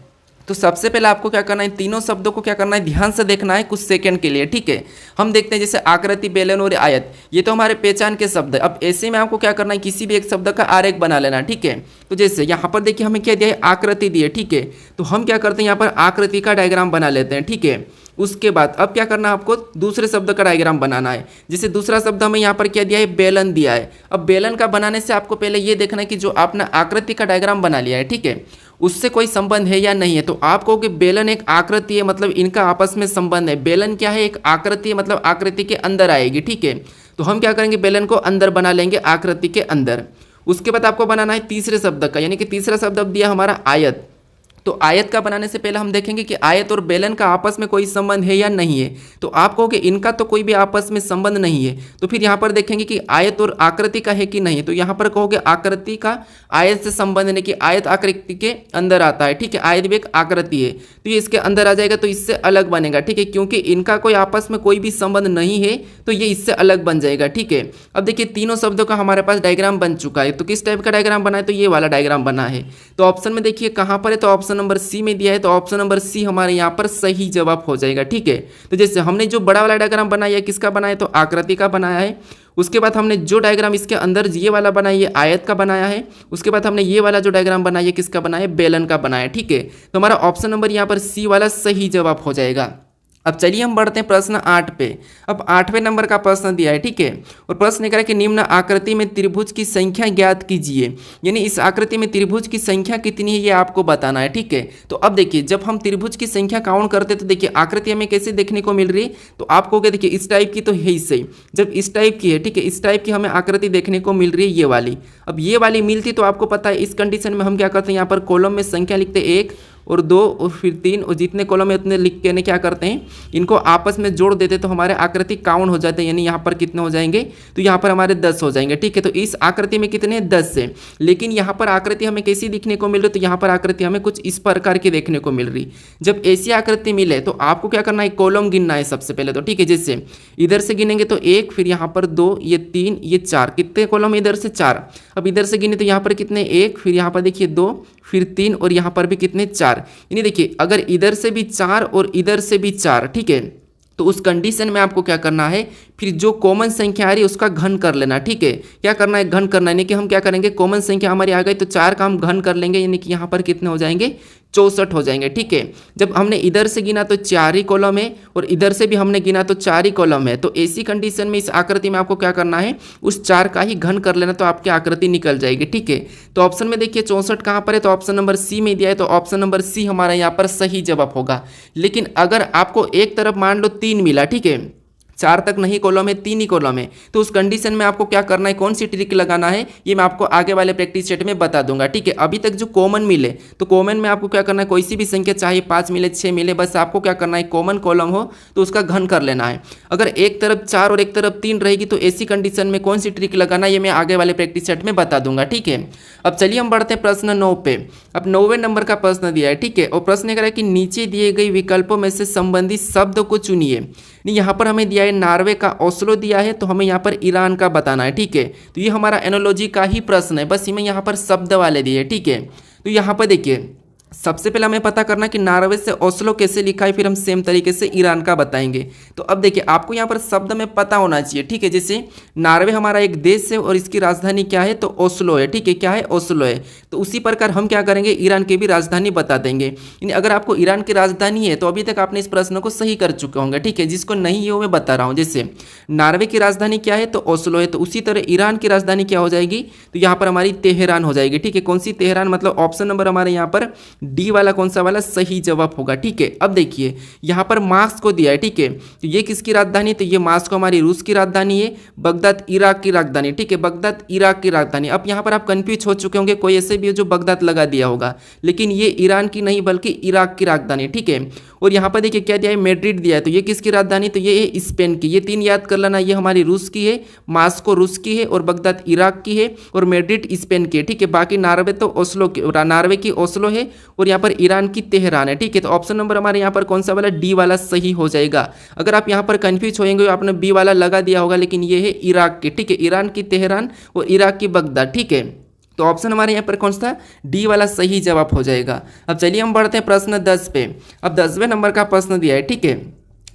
S1: तो सबसे पहले आपको क्या करना है, तीनों शब्दों को क्या करना है, ध्यान से देखना है कुछ सेकंड के लिए, ठीक है। हम देखते हैं जैसे आकृति, बेलन और आयत, ये तो हमारे पहचान के शब्द है। अब ऐसे में आपको क्या करना है, किसी भी एक शब्द का आरेख बना लेना, ठीक है। तो जैसे यहाँ पर देखिए हमें क्या दिया है, आकृति दी है, ठीक है, तो हम क्या करते हैं यहाँ पर आकृति का डायग्राम बना लेते हैं, ठीक है। उसके बाद अब क्या करना है, आपको दूसरे शब्द का डायग्राम बनाना है। जैसे दूसरा शब्द हमें यहाँ पर क्या दिया है, बेलन दिया है। अब बेलन का बनाने से आपको पहले ये देखना है कि जो आपने आकृति का डायग्राम बना लिया है, ठीक है, उससे कोई संबंध है या नहीं है। तो आप कहो कि बेलन एक आकृति है, मतलब इनका आपस में संबंध है। बेलन क्या है, एक आकृति है, मतलब आकृति के अंदर आएगी, ठीक है। तो हम क्या करेंगे, बेलन को अंदर बना लेंगे, आकृति के अंदर। उसके बाद आपको बनाना है तीसरे शब्द का, यानी कि तीसरा शब्द अब दिया हमारा आयत। तो आयत का बनाने से पहले हम देखेंगे कि आयत और बेलन का आपस में कोई संबंध है या नहीं है। तो आप कहोगे इनका तो कोई भी आपस में संबंध नहीं है, तो फिर यहाँ पर देखेंगे कि आयत और आकृति का है कि नहीं। तो यहाँ पर कहोगे आकृति का आयत से संबंध नहीं, कि आयत आकृति के अंदर आता है, ठीक है, आयत भी एक आकृति है, तो ये इसके अंदर आ जाएगा, तो इससे अलग बनेगा, ठीक है, क्योंकि इनका कोई आपस में कोई भी संबंध नहीं है, तो ये इससे अलग बन जाएगा, ठीक है। अब देखिए तीनों शब्दों का हमारे पास डायग्राम बन चुका है। तो किस टाइप का डायग्राम बना है, तो ये वाला डायग्राम बना है। तो ऑप्शन में देखिए कहाँ पर है, तो ऑप्शन ऑप्शन नंबर सी में दिया है, तो ऑप्शन नंबर सी हमारे यहाँ पर सही जवाब हो जाएगा। ठीक है, तो जैसे हमने जो बड़ा वाला डायग्राम बनाया है किसका बनाया है, तो आकृति का बनाया है। उसके बाद हमने जो डायग्राम इसके अंदर ये वाला बनाया ये आयत का बनाया है। उसके बाद हमने ये वाला जो डायग्राम बनाया है किसका बनाया है, बेलन का बनाया है। ठीक है, तो हमारा ऑप्शन नंबर यहाँ पर सी वाला सही जवाब हो जाएगा। अब चलिए हम बढ़ते हैं प्रश्न 8 पे। अब 8वें नंबर का प्रश्न दिया है। ठीक है, और प्रश्न ये कह रहा है कि निम्न आकृति में त्रिभुज की संख्या ज्ञात कीजिए, यानी इस आकृति में त्रिभुज की संख्या कितनी है ये आपको बताना है। ठीक है, तो अब देखिए जब हम त्रिभुज की संख्या काउंट करते हैं तो देखिए आकृति हमें कैसे देखने को मिल रही है, तो आपको क्या देखिए इस टाइप की तो है ही सही। जब इस टाइप की है, ठीक है, इस टाइप की हमें आकृति देखने को मिल रही है ये वाली। अब ये वाली मिलती तो आपको पता है इस कंडीशन में हम क्या करते हैं, यहाँ पर कॉलम में संख्या लिखते हैं 1 और 2 और फिर 3 और जितने कॉलम है उतने लिख के क्या करते हैं, इनको आपस में जोड़ देते तो हमारे आकृति काउंट हो जाते हैं, यानी यहाँ पर कितने हो जाएंगे, तो यहाँ पर हमारे 10 हो जाएंगे। ठीक है, तो इस आकृति में कितने 10 से, लेकिन यहाँ पर आकृति हमें कैसी दिखने को मिल रही, तो यहाँ पर आकृति हमें कुछ इस प्रकार की देखने को मिल रही। जब ऐसी आकृति मिले तो आपको क्या करना है, कॉलम गिनना है सबसे पहले तो। ठीक है, जैसे इधर से गिनेंगे तो 1, फिर यहाँ पर 2, ये 3, ये 4, कितने कॉलम इधर से 4। अब इधर से गिने तो यहाँ पर कितने 1, फिर यहाँ पर देखिए 2, फिर 3 और यहाँ पर भी कितने 4। यानी देखिए अगर इधर से भी 4 और इधर से भी 4, ठीक है, तो उस कंडीशन में आपको क्या करना है, फिर जो कॉमन संख्या आ रही है उसका घन कर लेना। ठीक है, क्या करना है, घन करना है। यानी कि हम क्या करेंगे, कॉमन संख्या हमारी आ गई तो 4 का हम घन कर लेंगे, यानी कि यहाँ पर कितने हो जाएंगे 64 हो जाएंगे। ठीक है, जब हमने इधर से गिना तो 4 ही कॉलम है और इधर से भी हमने गिना तो 4 ही कॉलम है, तो ऐसी कंडीशन में इस आकृति में आपको क्या करना है, उस 4 का ही घन कर लेना, तो आपकी आकृति निकल जाएगी। ठीक है, तो ऑप्शन में देखिए 64 कहाँ पर है, तो ऑप्शन नंबर सी में दिया है, तो ऑप्शन नंबर सी हमारा यहाँ पर सही जवाब होगा। लेकिन अगर आपको एक तरफ मान लो 3 मिला, ठीक है, 4 तक नहीं कॉलम है, 3 ही कॉलम है, तो उस कंडीशन में आपको क्या करना है, कौन सी ट्रिक लगाना है, ये मैं आपको आगे वाले प्रैक्टिस सेट में बता दूंगा। ठीक है, अभी तक जो कॉमन मिले तो कॉमन में आपको क्या करना है, कोई सी भी संख्या चाहे 5 मिले 6 मिले, बस आपको क्या करना है, कॉमन कॉलम हो तो उसका घन कर लेना है। अगर एक तरफ 4 और एक तरफ 3 रहेगी तो ऐसी कंडीशन में कौन सी ट्रिक लगाना है ये मैं आगे वाले प्रैक्टिस सेट में बता दूंगा। ठीक है, अब चलिए हम बढ़ते हैं प्रश्न 9 पे। अब 9वें नंबर का प्रश्न दिया है। ठीक है, और प्रश्न कह रहा है कि नीचे दिए गए विकल्पों में से संबंधित शब्द को चुनिए। यहाँ पर हमें दिया है नॉर्वे का ओस्लो दिया है, तो हमें यहाँ पर ईरान का बताना है। ठीक है, तो ये हमारा एनोलॉजी का ही प्रश्न है, बस हमें यहाँ पर शब्द वाले दिए। ठीक है, तो यहाँ पर देखिए सबसे पहले हमें पता करना कि नॉर्वे से ओस्लो कैसे लिखा है, फिर हम सेम तरीके से ईरान का बताएंगे। तो अब देखिए आपको यहाँ पर शब्द में पता होना चाहिए। ठीक है, जैसे नॉर्वे हमारा एक देश है और इसकी राजधानी क्या है, तो ओस्लो है। ठीक है, क्या है, ओस्लो है। तो उसी प्रकार हम क्या करेंगे, ईरान की भी राजधानी बता देंगे। यानी अगर आपको ईरान की राजधानी है तो अभी तक आपने इस प्रश्न को सही कर चुके होंगे। ठीक है, जिसको नहीं है वो मैं बता रहा हूँ। जैसे नॉर्वे की राजधानी क्या है, तो ओस्लो है, तो उसी तरह ईरान की राजधानी क्या हो जाएगी, तो यहाँ पर हमारी तेहरान हो जाएगी। ठीक है, कौन सी तेहरान, मतलब ऑप्शन नंबर हमारे यहाँ पर डी वाला कौन सा वाला सही जवाब होगा। ठीक है, अब देखिए यहाँ पर मास्को को दिया है। ठीक है, तो ये किसकी राजधानी, तो ये मास्को हमारी रूस की राजधानी है, बगदाद इराक की राजधानी। ठीक है, बगदाद इराक की राजधानी। अब यहाँ पर आप कंफ्यूज हो चुके होंगे, कोई ऐसे भी है जो बगदाद लगा दिया होगा, लेकिन ये ईरान की नहीं बल्कि इराक की राजधानी। ठीक है, और यहाँ पर देखिए क्या दिया है, मैड्रिड दिया है, तो ये किसकी राजधानी, तो ये है स्पेन की। ये 3 याद कर लेना, ये हमारी रूस की है, मास्को रूस की है और बगदाद इराक की है और मैड्रिड स्पेन की है। ठीक है, बाकी नॉर्वे तो ओस्लो की, नॉर्वे की ओस्लो है और यहाँ पर ईरान की तेहरान है। ठीक है, तो ऑप्शन नंबर हमारे यहाँ पर कौन सा वाला, डी वाला सही हो जाएगा। अगर आप यहाँ पर कंफ्यूज होंगे आपने बी वाला लगा दिया होगा, लेकिन ये है इराक की। ठीक है, ईरान की तेहरान और इराक की बगदाद। ठीक है, तो ऑप्शन हमारे यहाँ पर कौन सा, डी वाला सही जवाब हो जाएगा। अब चलिए हम बढ़ते हैं प्रश्न 10 पे। अब 10वें नंबर का प्रश्न दिया है। ठीक है,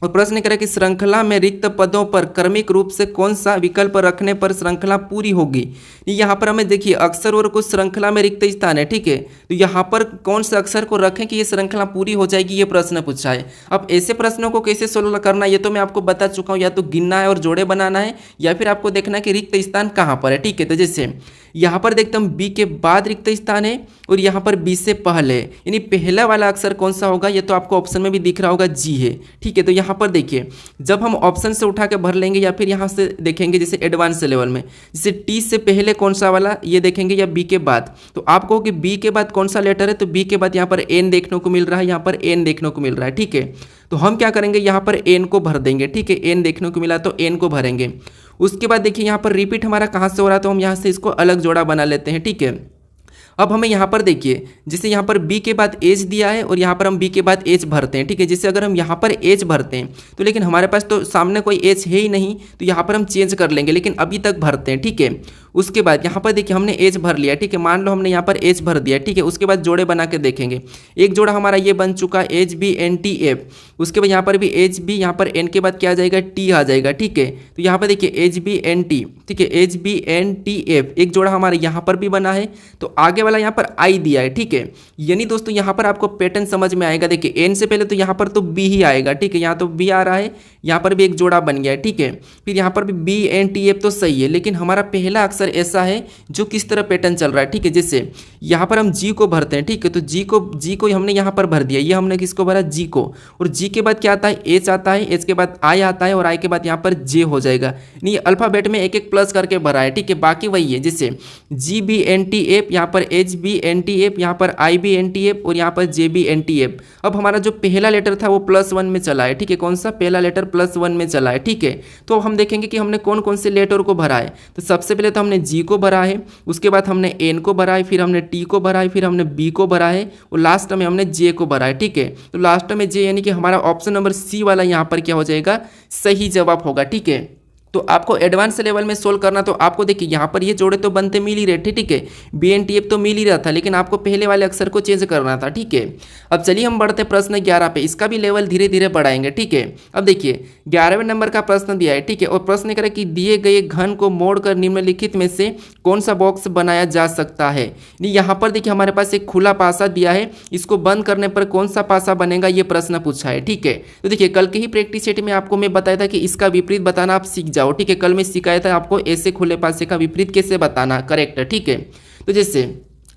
S1: और प्रश्न करें कि श्रृंखला में रिक्त पदों पर क्रमिक रूप से कौन सा विकल्प रखने पर श्रृंखला पूरी होगी। यहाँ पर हमें देखिए अक्षर और कुछ श्रृंखला में रिक्त स्थान है। ठीक है, तो यहाँ पर कौन से अक्षर को रखें कि ये श्रृंखला पूरी हो जाएगी, ये प्रश्न पूछा है। अब ऐसे प्रश्नों को कैसे सोल्व करना है ये तो मैं आपको बता चुका हूँ, या तो गिनना है और जोड़े बनाना है, या फिर आपको देखना है कि रिक्त स्थान कहाँ पर है। ठीक है, तो जैसे यहाँ पर देखते हम बी के बाद रिक्त स्थान है और यहाँ पर बी से पहले, यानी पहला वाला अक्षर कौन सा होगा, ये तो आपको ऑप्शन में भी दिख रहा होगा, जी है। ठीक है, तो यहाँ पर देखिए जब हम ऑप्शन से उठा के भर लेंगे या फिर यहाँ से देखेंगे जैसे एडवांस लेवल में, जैसे टी से पहले कौन सा वाला ये देखेंगे या बी के बाद, तो आप कहो कि बी के बाद कौन सा लेटर है, तो बी के बाद यहाँ पर एन देखने को मिल रहा है, यहाँ पर एन देखने को मिल रहा है। ठीक है, तो हम क्या करेंगे, यहाँ पर एन को भर देंगे। ठीक है, एन देखने को मिला तो एन को भरेंगे। उसके बाद देखिए यहाँ पर रिपीट हमारा कहाँ से हो रहा है, तो हम यहाँ से इसको अलग जोड़ा बना लेते हैं। ठीक है, अब हमें यहाँ पर देखिए जैसे यहाँ पर बी के बाद एच दिया है और यहाँ पर हम बी के बाद एच भरते हैं। ठीक है, जैसे अगर हम यहाँ पर एच भरते हैं तो लेकिन हमारे पास तो सामने कोई एच है ही नहीं, तो यहाँ पर हम चेंज कर लेंगे, लेकिन अभी तक भरते हैं। ठीक है, उसके बाद यहाँ पर देखिए हमने एज भर लिया, ठीक है, मान लो हमने यहाँ पर एज भर दिया, ठीक है। उसके बाद जोड़े बना के देखेंगे, एक जोड़ा हमारा ये बन चुका H B N T F, उसके बाद यहाँ पर भी एच बी, यहाँ पर एन के बाद क्या आ जाएगा, टी आ जाएगा, ठीक है। तो यहाँ पर देखिए एच बी एन टी, ठीक है, H B N T F, एक जोड़ा हमारा यहाँ पर भी बना है, तो आगे वाला यहाँ पर आई दिया है, ठीक है। यानी दोस्तों यहाँ पर आपको पैटर्न समझ में आएगा। देखिए एन से पहले तो यहाँ पर तो बी ही आएगा, ठीक है, यहाँ तो बी आ रहा है, यहाँ पर भी एक जोड़ा बन गया है, ठीक है। फिर यहाँ पर भी बी एन टी एफ तो सही है, लेकिन हमारा पहला अक्षर ऐसा है जो किस तरह पैटर्न चल रहा है, ठीक है। जैसे यहाँ पर हम जी को भरते हैं, ठीक है, तो जी को हमने यहाँ पर भर दिया, ये हमने किसको भरा, जी को, और जी के बाद क्या आता है, एच आता है, एच के बाद आई आता है, और आई के बाद यहाँ पर जे हो जाएगा। नहीं, अल्फाबेट में एक एक प्लस करके भरा है, ठीक है। बाकी वही है, जैसे G B N T F, यहाँ पर H B N T F, यहाँ पर I B N T F, और यहाँ पर J B N T F. अब हमारा जो पहला लेटर था वो +1 में चला है, ठीक है। कौन सा पहला लेटर +1 में चला है, ठीक है। तो अब हम देखेंगे कि हमने कौन कौन से लेटर को भरा है। तो सबसे पहले तो हमने जी को भरा है, उसके बाद हमने एन को भरा है, फिर हमने टी को भरा है, फिर हमने बी को भरा है, और लास्ट में हमने जे को भरा है, ठीक है। तो लास्ट में जे, यानी कि हमारा ऑप्शन नंबर सी वाला यहाँ पर क्या हो जाएगा, सही जवाब होगा, ठीक है। तो आपको एडवांस लेवल में सोल्व करना, तो आपको देखिए यहाँ पर ये जोड़े तो बनते मिल ही रहे थे, ठीक है, बी एन टी एफ तो मिल ही रहा था, लेकिन आपको पहले वाले अक्षर को चेंज करना था, ठीक है। अब चलिए हम बढ़ते प्रश्न 11 पे, इसका भी लेवल धीरे धीरे बढ़ाएंगे, ठीक है। अब देखिए 11वें नंबर का प्रश्न दिया है, ठीक है, और प्रश्न करें कि दिए गए घन को मोड़कर निम्नलिखित में से कौन सा बॉक्स बनाया जा सकता है। यहाँ पर देखिए हमारे पास एक खुला पासा दिया है, इसको बंद करने पर कौन सा पासा बनेगा, ये प्रश्न पूछा है, ठीक है। तो देखिए कल के ही प्रैक्टिस सेट में आपको मैं बताया था कि इसका विपरीत बताना आप सीख जाओ, ठीक है। कल में सिखाया था आपको ऐसे खुले पासे का विपरीत कैसे बताना, करेक्ट है, ठीक है। तो जैसे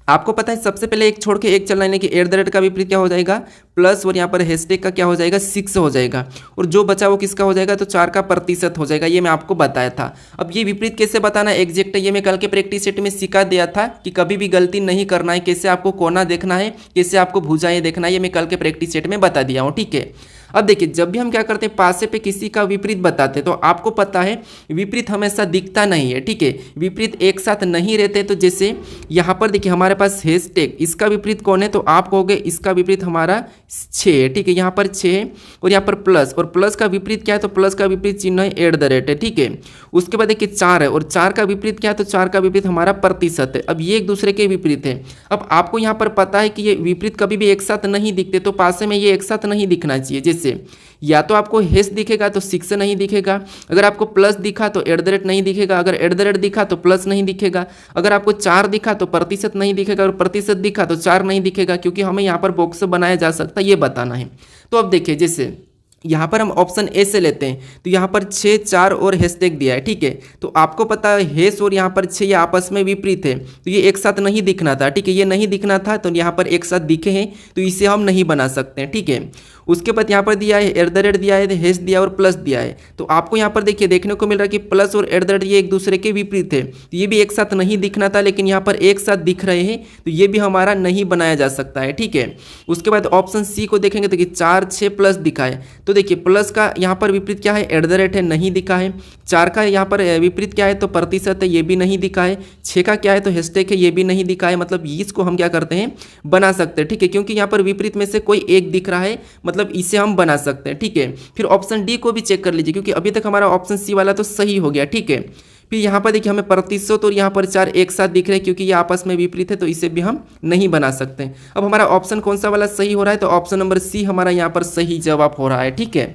S1: आपको पता है सबसे पहले एक छोड़ के एक चलना, यानी कि @ का विपरीत क्या हो जाएगा, प्लस, और यहाँ पर हैशटैग का क्या हो जाएगा, 6 हो जाएगा, और जो बचा वो किसका हो जाएगा, तो 4 का प्रतिशत हो जाएगा। ये मैं आपको बताया था। अब ये विपरीत कैसे बताना एग्जैक्ट है, ये मैं कल के प्रैक्टिस सेट में सिखा दिया था कि कभी भी गलती नहीं करना है, कैसे आपको कोना देखना है, कैसे आपको भुजाएं देखना है, ये मैं कल के प्रैक्टिस सेट में बता दिया हूँ, ठीक है। अब देखिए जब भी हम क्या करते हैं, पासे पे किसी का विपरीत बताते हैं, तो आपको पता है विपरीत हमेशा दिखता नहीं है, ठीक है, विपरीत एक साथ नहीं रहते। तो जैसे यहाँ पर देखिए हमारे पास हैशटैग, इसका विपरीत कौन है, तो आप कहोगे इसका विपरीत हमारा 6 है, ठीक है, यहाँ पर 6 है, और यहाँ पर प्लस, और प्लस का विपरीत क्या है, तो प्लस का विपरीत चिन्ह है @ है, ठीक है। उसके बाद देखिए 4 है, और 4 का विपरीत क्या है, तो 4 का विपरीत हमारा प्रतिशत है। अब ये एक दूसरे के विपरीत है। अब आपको यहाँ पर पता है कि ये विपरीत कभी भी एक साथ नहीं दिखते, तो पासे में ये एक साथ नहीं दिखना चाहिए। जैसे या तो आपको हैश दिखेगा तो 6 नहीं दिखेगा, अगर आपको प्लस दिखा तो @ नहीं दिखेगा, अगर @ दिखा तो प्लस नहीं दिखेगा, अगर आपको 4 दिखा तो प्रतिशत नहीं दिखेगा, और प्रतिशत दिखा तो 4 नहीं दिखेगा, क्योंकि हमें यहाँ पर बॉक्स बनाया जा सकता है, ये बताना है। तो अब देखिए जैसे यहाँ पर हम ऑप्शन ए से लेते हैं, तो यहाँ पर 6, 4 और हैशटैग दिया है, ठीक है। तो आपको पता है हैश और यहाँ पर 6 ये आपस में विपरीत है, तो ये एक साथ नहीं दिखना था, ठीक है, ये नहीं दिखना था, तो यहाँ पर एक साथ दिखे हैं, तो इसे हम नहीं बना सकते हैं, ठीक है। उसके बाद यहाँ पर दिया है @ दिया है, हैश दिया और प्लस दिया है, तो आपको यहाँ पर देखिए देखने को मिल रहा है कि प्लस और @ ये एक दूसरे के विपरीत है, तो ये भी एक साथ नहीं दिखना था, लेकिन यहाँ पर एक साथ दिख रहे हैं, तो ये भी हमारा नहीं बनाया जा सकता है, ठीक है। उसके बाद ऑप्शन सी को देखेंगे तो 4, 6 प्लस दिखा है, तो देखिए प्लस का यहाँ पर विपरीत क्या है, @ है, नहीं दिखा है। 4 का यहाँ पर विपरीत क्या है, तो प्रतिशत है, ये भी नहीं दिखा है। 6 का क्या है, तो हैशटैग है, ये भी नहीं दिखा है। मतलब इसको हम क्या करते हैं, बना सकते हैं, ठीक है, क्योंकि यहाँ पर विपरीत में से कोई एक दिख रहा है, मतलब इसे हम बना सकते हैं, ठीक है। फिर ऑप्शन डी को भी चेक कर लीजिए, क्योंकि अभी तक हमारा ऑप्शन सी वाला तो सही हो गया, ठीक है। फिर यहाँ पर देखिए हमें प्रतिशत और यहाँ पर 4 एक साथ दिख रहे हैं, क्योंकि ये आपस में विपरीत है, तो इसे भी हम नहीं बना सकते। अब हमारा ऑप्शन कौन सा वाला सही हो रहा है, तो ऑप्शन नंबर सी हमारा यहाँ पर सही जवाब हो रहा है, ठीक है।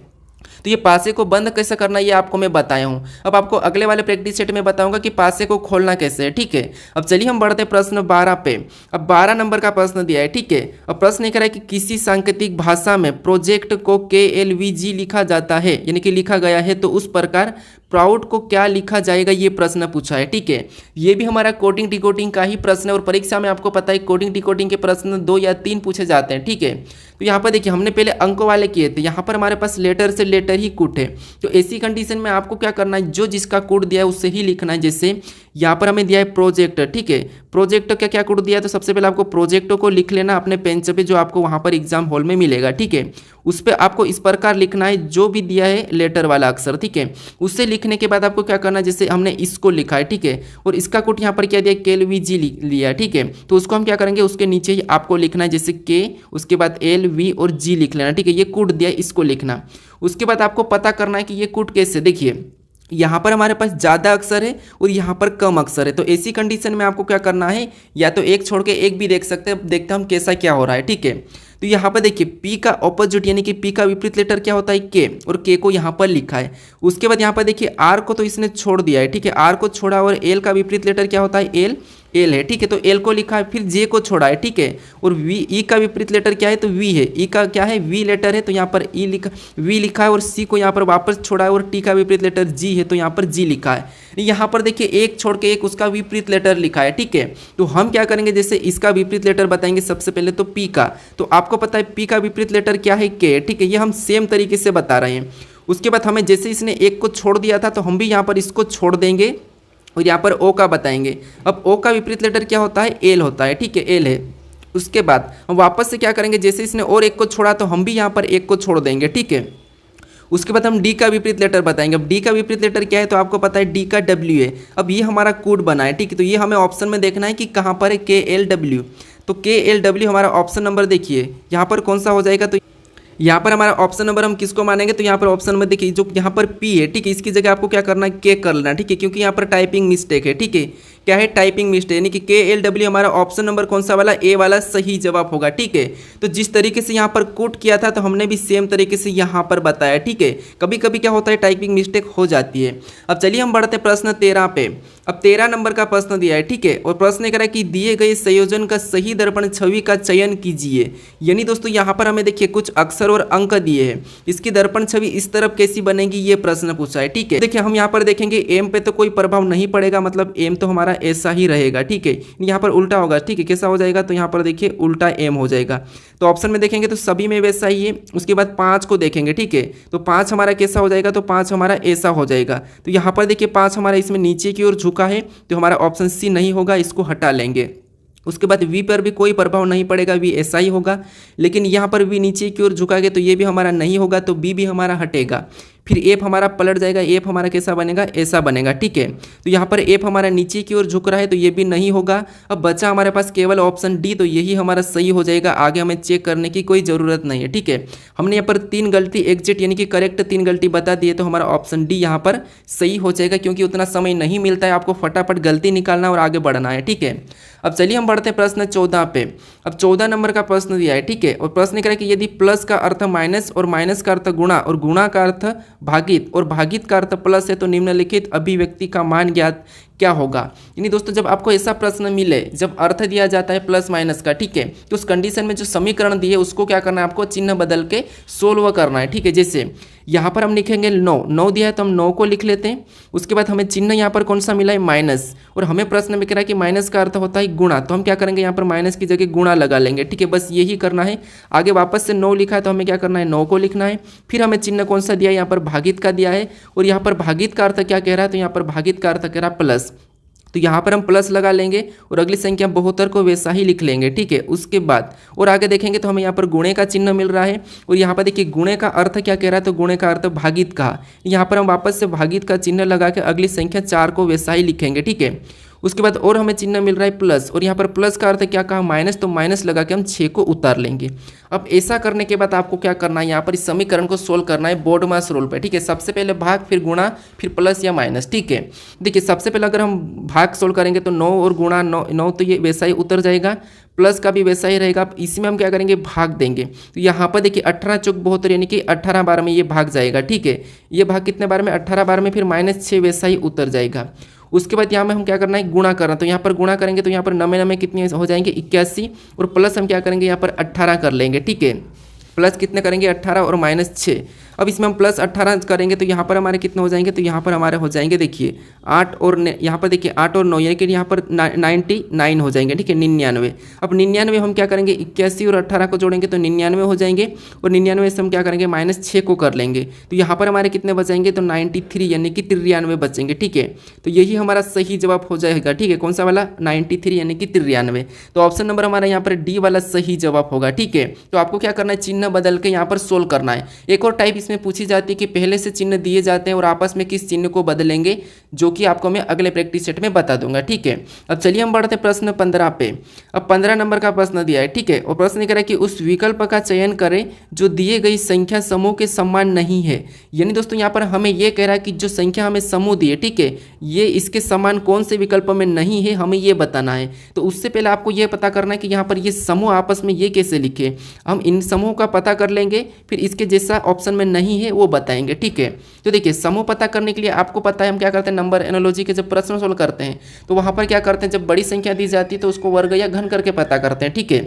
S1: तो ये पासे को बंद कैसे करना ये आपको मैं बताया हूँ। अब आपको अगले वाले प्रैक्टिस सेट में बताऊंगा कि पासे को खोलना कैसे है, ठीक है। अब चलिए हम बढ़ते प्रश्न 12 पे। अब 12 नंबर का प्रश्न दिया है, ठीक है। अब प्रश्न ये कह रहा है कि किसी सांकेतिक भाषा में प्रोजेक्ट को KLVG लिखा जाता है, यानी कि लिखा गया है, तो उस प्रकार प्राउड को क्या लिखा जाएगा, ये प्रश्न पूछा है, ठीक है। ये भी हमारा कोडिंग डिकोडिंग का ही प्रश्न है, और परीक्षा में आपको पता है कोडिंग डिकोडिंग के प्रश्न 2 या 3 पूछे जाते हैं, ठीक है। तो यहाँ पर देखिए हमने पहले अंकों वाले किए थे, यहाँ पर हमारे पास लेटर से लेटर ही कूट है, तो ऐसी कंडीशन में आपको क्या करना है, जो जिसका कोड दिया है उससे ही लिखना है। जैसे यहाँ पर हमें दिया है प्रोजेक्ट, ठीक है, प्रोजेक्ट का क्या कोड दिया है, तो सबसे पहले आपको प्रोजेक्ट को लिख लेना अपने पेन पे, जो आपको वहाँ पर एग्जाम हॉल में मिलेगा, ठीक है। उस पर आपको इस प्रकार लिखना है, जो भी दिया है लेटर वाला अक्षर, ठीक है। उससे लिखने के बाद आपको क्या करना है, जैसे हमने इसको लिखा है, ठीक है, और इसका कोड यहाँ पर क्या दिया, KLVG लिया, ठीक है। तो उसको हम क्या करेंगे, उसके नीचे ही आपको लिखना है, जैसे K, उसके बाद LV और G लिख लेना, ठीक है। ये कोड दिया, इसको लिखना। उसके बाद आपको पता करना है कि ये कोड कैसे, देखिए यहाँ पर हमारे पास ज़्यादा अक्षर है और यहाँ पर कम अक्षर है। तो ऐसी कंडीशन में आपको क्या करना है, या तो एक छोड़ के एक भी देख सकते हैं। देखते हैं हम कैसा क्या हो रहा है, ठीक है। तो यहाँ पर देखिए पी का ऑपोजिट यानी कि पी का विपरीत लेटर क्या होता है, के, और के को यहाँ पर लिखा है। उसके बाद यहाँ पर देखिए आर को तो इसने छोड़ दिया है, ठीक है, आर को छोड़ा, और एल का विपरीत लेटर क्या होता है, एल, एल है, ठीक है। तो एल को लिखा है, फिर जे को छोड़ा है, ठीक है। और वी, ई का विपरीत लेटर क्या है, तो वी है। ई का क्या है, वी लेटर है, तो यहाँ पर ई लिखा, वी लिखा है, और सी को यहाँ पर वापस छोड़ा है, और टी का विपरीत लेटर जी है, तो यहाँ पर जी लिखा है। यहाँ पर देखिए एक छोड़ के एक उसका विपरीत लेटर लिखा है, ठीक है। तो हम क्या करेंगे, जैसे इसका विपरीत लेटर बताएंगे सबसे पहले, तो पी का, तो आपको पता है पी का विपरीत लेटर क्या है, के, ठीक है। ये हम सेम तरीके से बता रहे हैं। उसके बाद हमें जैसे इसने एक को छोड़ दिया था, तो हम भी यहाँ पर इसको छोड़ देंगे और यहाँ पर ओ का बताएंगे। अब ओ का विपरीत लेटर क्या होता है, एल होता है, ठीक है, एल है। उसके बाद हम वापस से क्या करेंगे, जैसे इसने और एक को छोड़ा तो हम भी यहाँ पर एक को छोड़ देंगे, ठीक है। उसके बाद हम डी का विपरीत लेटर बताएंगे। अब डी का विपरीत लेटर क्या है, तो आपको पता है डी का डब्ल्यू है। अब ये हमारा कोड बना है, ठीक है। तो ये हमें ऑप्शन में देखना है कि कहाँ पर है, के एल डब्ल्यू। तो के एल डब्ल्यू हमारा ऑप्शन नंबर देखिए यहाँ पर कौन सा हो जाएगा, तो यहाँ पर हमारा ऑप्शन नंबर हम किसको मानेंगे, तो यहाँ पर ऑप्शन नंबर देखिए जो यहाँ पर पी है, ठीक है, इसकी जगह आपको क्या करना है, के कर लेना, ठीक है, क्योंकि यहाँ पर टाइपिंग मिस्टेक है, ठीक है। क्या है, टाइपिंग मिस्टेक, यानी कि के एल डब्ल्यू हमारा ऑप्शन नंबर कौन सा वाला, ए वाला सही जवाब होगा, ठीक है। तो जिस तरीके से यहाँ पर कोट किया था, तो हमने भी सेम तरीके से यहाँ पर बताया, ठीक है। कभी कभी क्या होता है, टाइपिंग मिस्टेक हो जाती है। अब चलिए हम बढ़ते प्रश्न 13 पे। अब 13 नंबर का प्रश्न दिया है, ठीक है, और प्रश्न कह रहा है कि दिए गए संयोजन का सही दर्पण छवि का चयन कीजिए। यानी दोस्तों यहाँ पर हमें देखिए कुछ अक्षर और अंक दिए हैं, इसकी दर्पण छवि इस तरफ कैसी बनेगी, ये प्रश्न पूछा है, ठीक है। देखिए हम यहाँ पर देखेंगे एम पे तो कोई प्रभाव नहीं पड़ेगा, मतलब एम तो हमारा ऐसा ही रहेगा, ठीक है। यहाँ पर उल्टा होगा, ठीक है, कैसा हो जाएगा, तो यहाँ पर देखिए उल्टा एम हो जाएगा। तो ऑप्शन में देखेंगे तो सभी में वैसा ही है। उसके बाद 5 को देखेंगे, ठीक है, तो 5 हमारा कैसा हो जाएगा, तो 5 हमारा ऐसा हो जाएगा। तो यहाँ पर देखिए 5 हमारा इसमें नीचे की ओर झुका है, तो हमारा ऑप्शन सी नहीं होगा, इसको हटा लेंगे। उसके बाद वी पर भी कोई प्रभाव नहीं पड़ेगा, वी ऐसा ही होगा। लेकिन यहाँ पर वी नीचे की ओर झुका गया, तो ये भी हमारा नहीं होगा, तो बी भी हमारा हटेगा। फिर एफ हमारा पलट जाएगा, एफ हमारा कैसा बनेगा, ऐसा बनेगा, ठीक है। तो यहाँ पर एफ हमारा नीचे की ओर झुक रहा है, तो ये भी नहीं होगा। अब बचा हमारे पास केवल ऑप्शन डी, तो यही हमारा सही हो जाएगा। आगे हमें चेक करने की कोई ज़रूरत नहीं है, ठीक है। हमने यहाँ पर 3 गलती एग्जैक्ट यानी कि करेक्ट 3 गलती बता दी है, तो हमारा ऑप्शन डी यहाँ पर सही हो जाएगा, क्योंकि उतना समय नहीं मिलता है, आपको फटाफट गलती निकालना और आगे बढ़ना है, ठीक है। अब चलिए हम बढ़ते हैं प्रश्न 14 पे। अब 14 नंबर का प्रश्न दिया है, ठीक है, और प्रश्न कह रहा है कि यदि प्लस का अर्थ माइनस और माइनस का अर्थ गुणा और गुणा का अर्थ भागित और भागित का अर्थ प्लस है, तो निम्नलिखित अभिव्यक्ति का मान ज्ञात क्या होगा। यानी दोस्तों जब आपको ऐसा प्रश्न मिले, जब अर्थ दिया जाता है प्लस माइनस का, ठीक है, तो उस कंडीशन में जो समीकरण दिए उसको क्या करना है, आपको चिन्ह बदल के सोल्व करना है, ठीक है। जैसे यहाँ पर हम लिखेंगे 9 दिया है, तो हम 9 को लिख लेते हैं। उसके बाद हमें चिन्ह यहाँ पर कौन सा मिला है, माइनस, और हमें प्रश्न में कह रहा है कि माइनस का अर्थ होता है गुणा, तो हम क्या करेंगे, यहाँ पर माइनस की जगह गुणा लगा लेंगे, ठीक है, बस यही करना है। आगे वापस से 9 लिखा है, तो हमें क्या करना है, 9 को लिखना है। फिर हमें चिन्ह कौन सा दिया है, यहाँ पर भागित का दिया है, और यहाँ पर भागित का अर्थ क्या कह रहा है, तो यहाँ पर भागित का अर्थ कह रहा है प्लस, तो यहाँ पर हम प्लस लगा लेंगे और अगली संख्या 72 को वैसा ही लिख लेंगे, ठीक है। उसके बाद और आगे देखेंगे तो हमें यहाँ पर गुणे का चिन्ह मिल रहा है, और यहाँ पर देखिए गुणे का अर्थ क्या कह रहा है, तो गुणे का अर्थ भागित का। यहाँ पर हम वापस से भागित का चिन्ह लगा के अगली संख्या 4 को वैसा ही लिखेंगे, ठीक है। उसके बाद और हमें चिन्ह मिल रहा है प्लस, और यहाँ पर प्लस का अर्थ क्या कहा, माइनस, तो माइनस लगा के हम 6 को उतार लेंगे। अब ऐसा करने के बाद आपको क्या करना है, यहाँ पर इस समीकरण को सोल्व करना है बोर्ड मास रूल पे, ठीक है। सबसे पहले भाग, फिर गुणा, फिर प्लस या माइनस, ठीक है। देखिए सबसे पहले अगर हम भाग सोल्व करेंगे तो 9 और गुणा 9 तो ये वैसा ही उतर जाएगा, प्लस का भी वैसा ही रहेगा। अब इसमें हम क्या करेंगे, भाग देंगे, तो यहाँ पर देखिए 18 चौक 72 यानी कि 18 बार में ये भाग जाएगा, ठीक है। ये भाग कितने बार में, 18 बार में, फिर -6 वैसा ही उतर जाएगा। उसके बाद यहाँ में हम क्या करना है, गुणा करना, तो यहाँ पर गुणा करेंगे तो यहाँ पर 9 कितने हो जाएंगे, 81, और प्लस हम क्या करेंगे, यहाँ पर 18 कर लेंगे, ठीक है। प्लस कितने करेंगे, 18 और -6। अब इसमें हम प्लस 18 करेंगे तो यहाँ पर हमारे कितने हो जाएंगे, तो यहाँ पर हमारे हो जाएंगे देखिए 8 और यहाँ पर देखिए 8 और 9 यानी कि यहाँ पर 99 हो जाएंगे, ठीक है, 99। अब 99 हम क्या करेंगे, 81 और 18 को जोड़ेंगे तो 99 हो जाएंगे, और 99 से हम क्या करेंगे, -6 को कर लेंगे, तो यहाँ पर हमारे कितने बचेंगे, तो 93 यानी कि 93 बचेंगे, ठीक है। तो यही हमारा सही जवाब हो जाएगा, ठीक है। कौन सा वाला, 93 यानी कि 93। तो ऑप्शन नंबर हमारा यहाँ पर डी वाला सही जवाब होगा, ठीक है। तो आपको क्या करना है, चिन्ह बदल के यहाँ पर सोल्व करना है। एक और टाइप इसमें इसमें पूछी जाती है कि पहले से चिन्ह दिए जाते हैं और आपस में किस चिन्ह को बदलेंगे, जो कि आपको मैं अगले प्रैक्टिस सेट में बता दूंगा। ठीक है, अब चलिए हम बढ़ते हैं प्रश्न 15 पे। अब 15 नंबर का प्रश्न दिया है। ठीक है, और प्रश्न कह रहा है कि उस विकल्प का चयन करें जो दिए गई संख्या समूह के समान नहीं है। यानी दोस्तों यहाँ पर हमें यह कह रहा है कि जो संख्या हमें समूह दी है, ठीक है, ये इसके समान कौन से विकल्प में नहीं है, हमें ये बताना है। तो उससे पहले आपको यह पता करना है कि यहाँ पर ये समूह आपस में ये कैसे लिखे। हम इन समूह का पता कर लेंगे, फिर इसके जैसा ऑप्शन में नहीं है वो बताएंगे। ठीक है, तो देखिए समूह पता करने के लिए आपको पता है हम क्या करते हैं, नंबर एनालॉजी के जब प्रश्न सोल्व करते हैं तो वहाँ पर क्या करते हैं, जब बड़ी संख्या दी जाती है तो उसको वर्ग या घन करके पता करते हैं। ठीक है,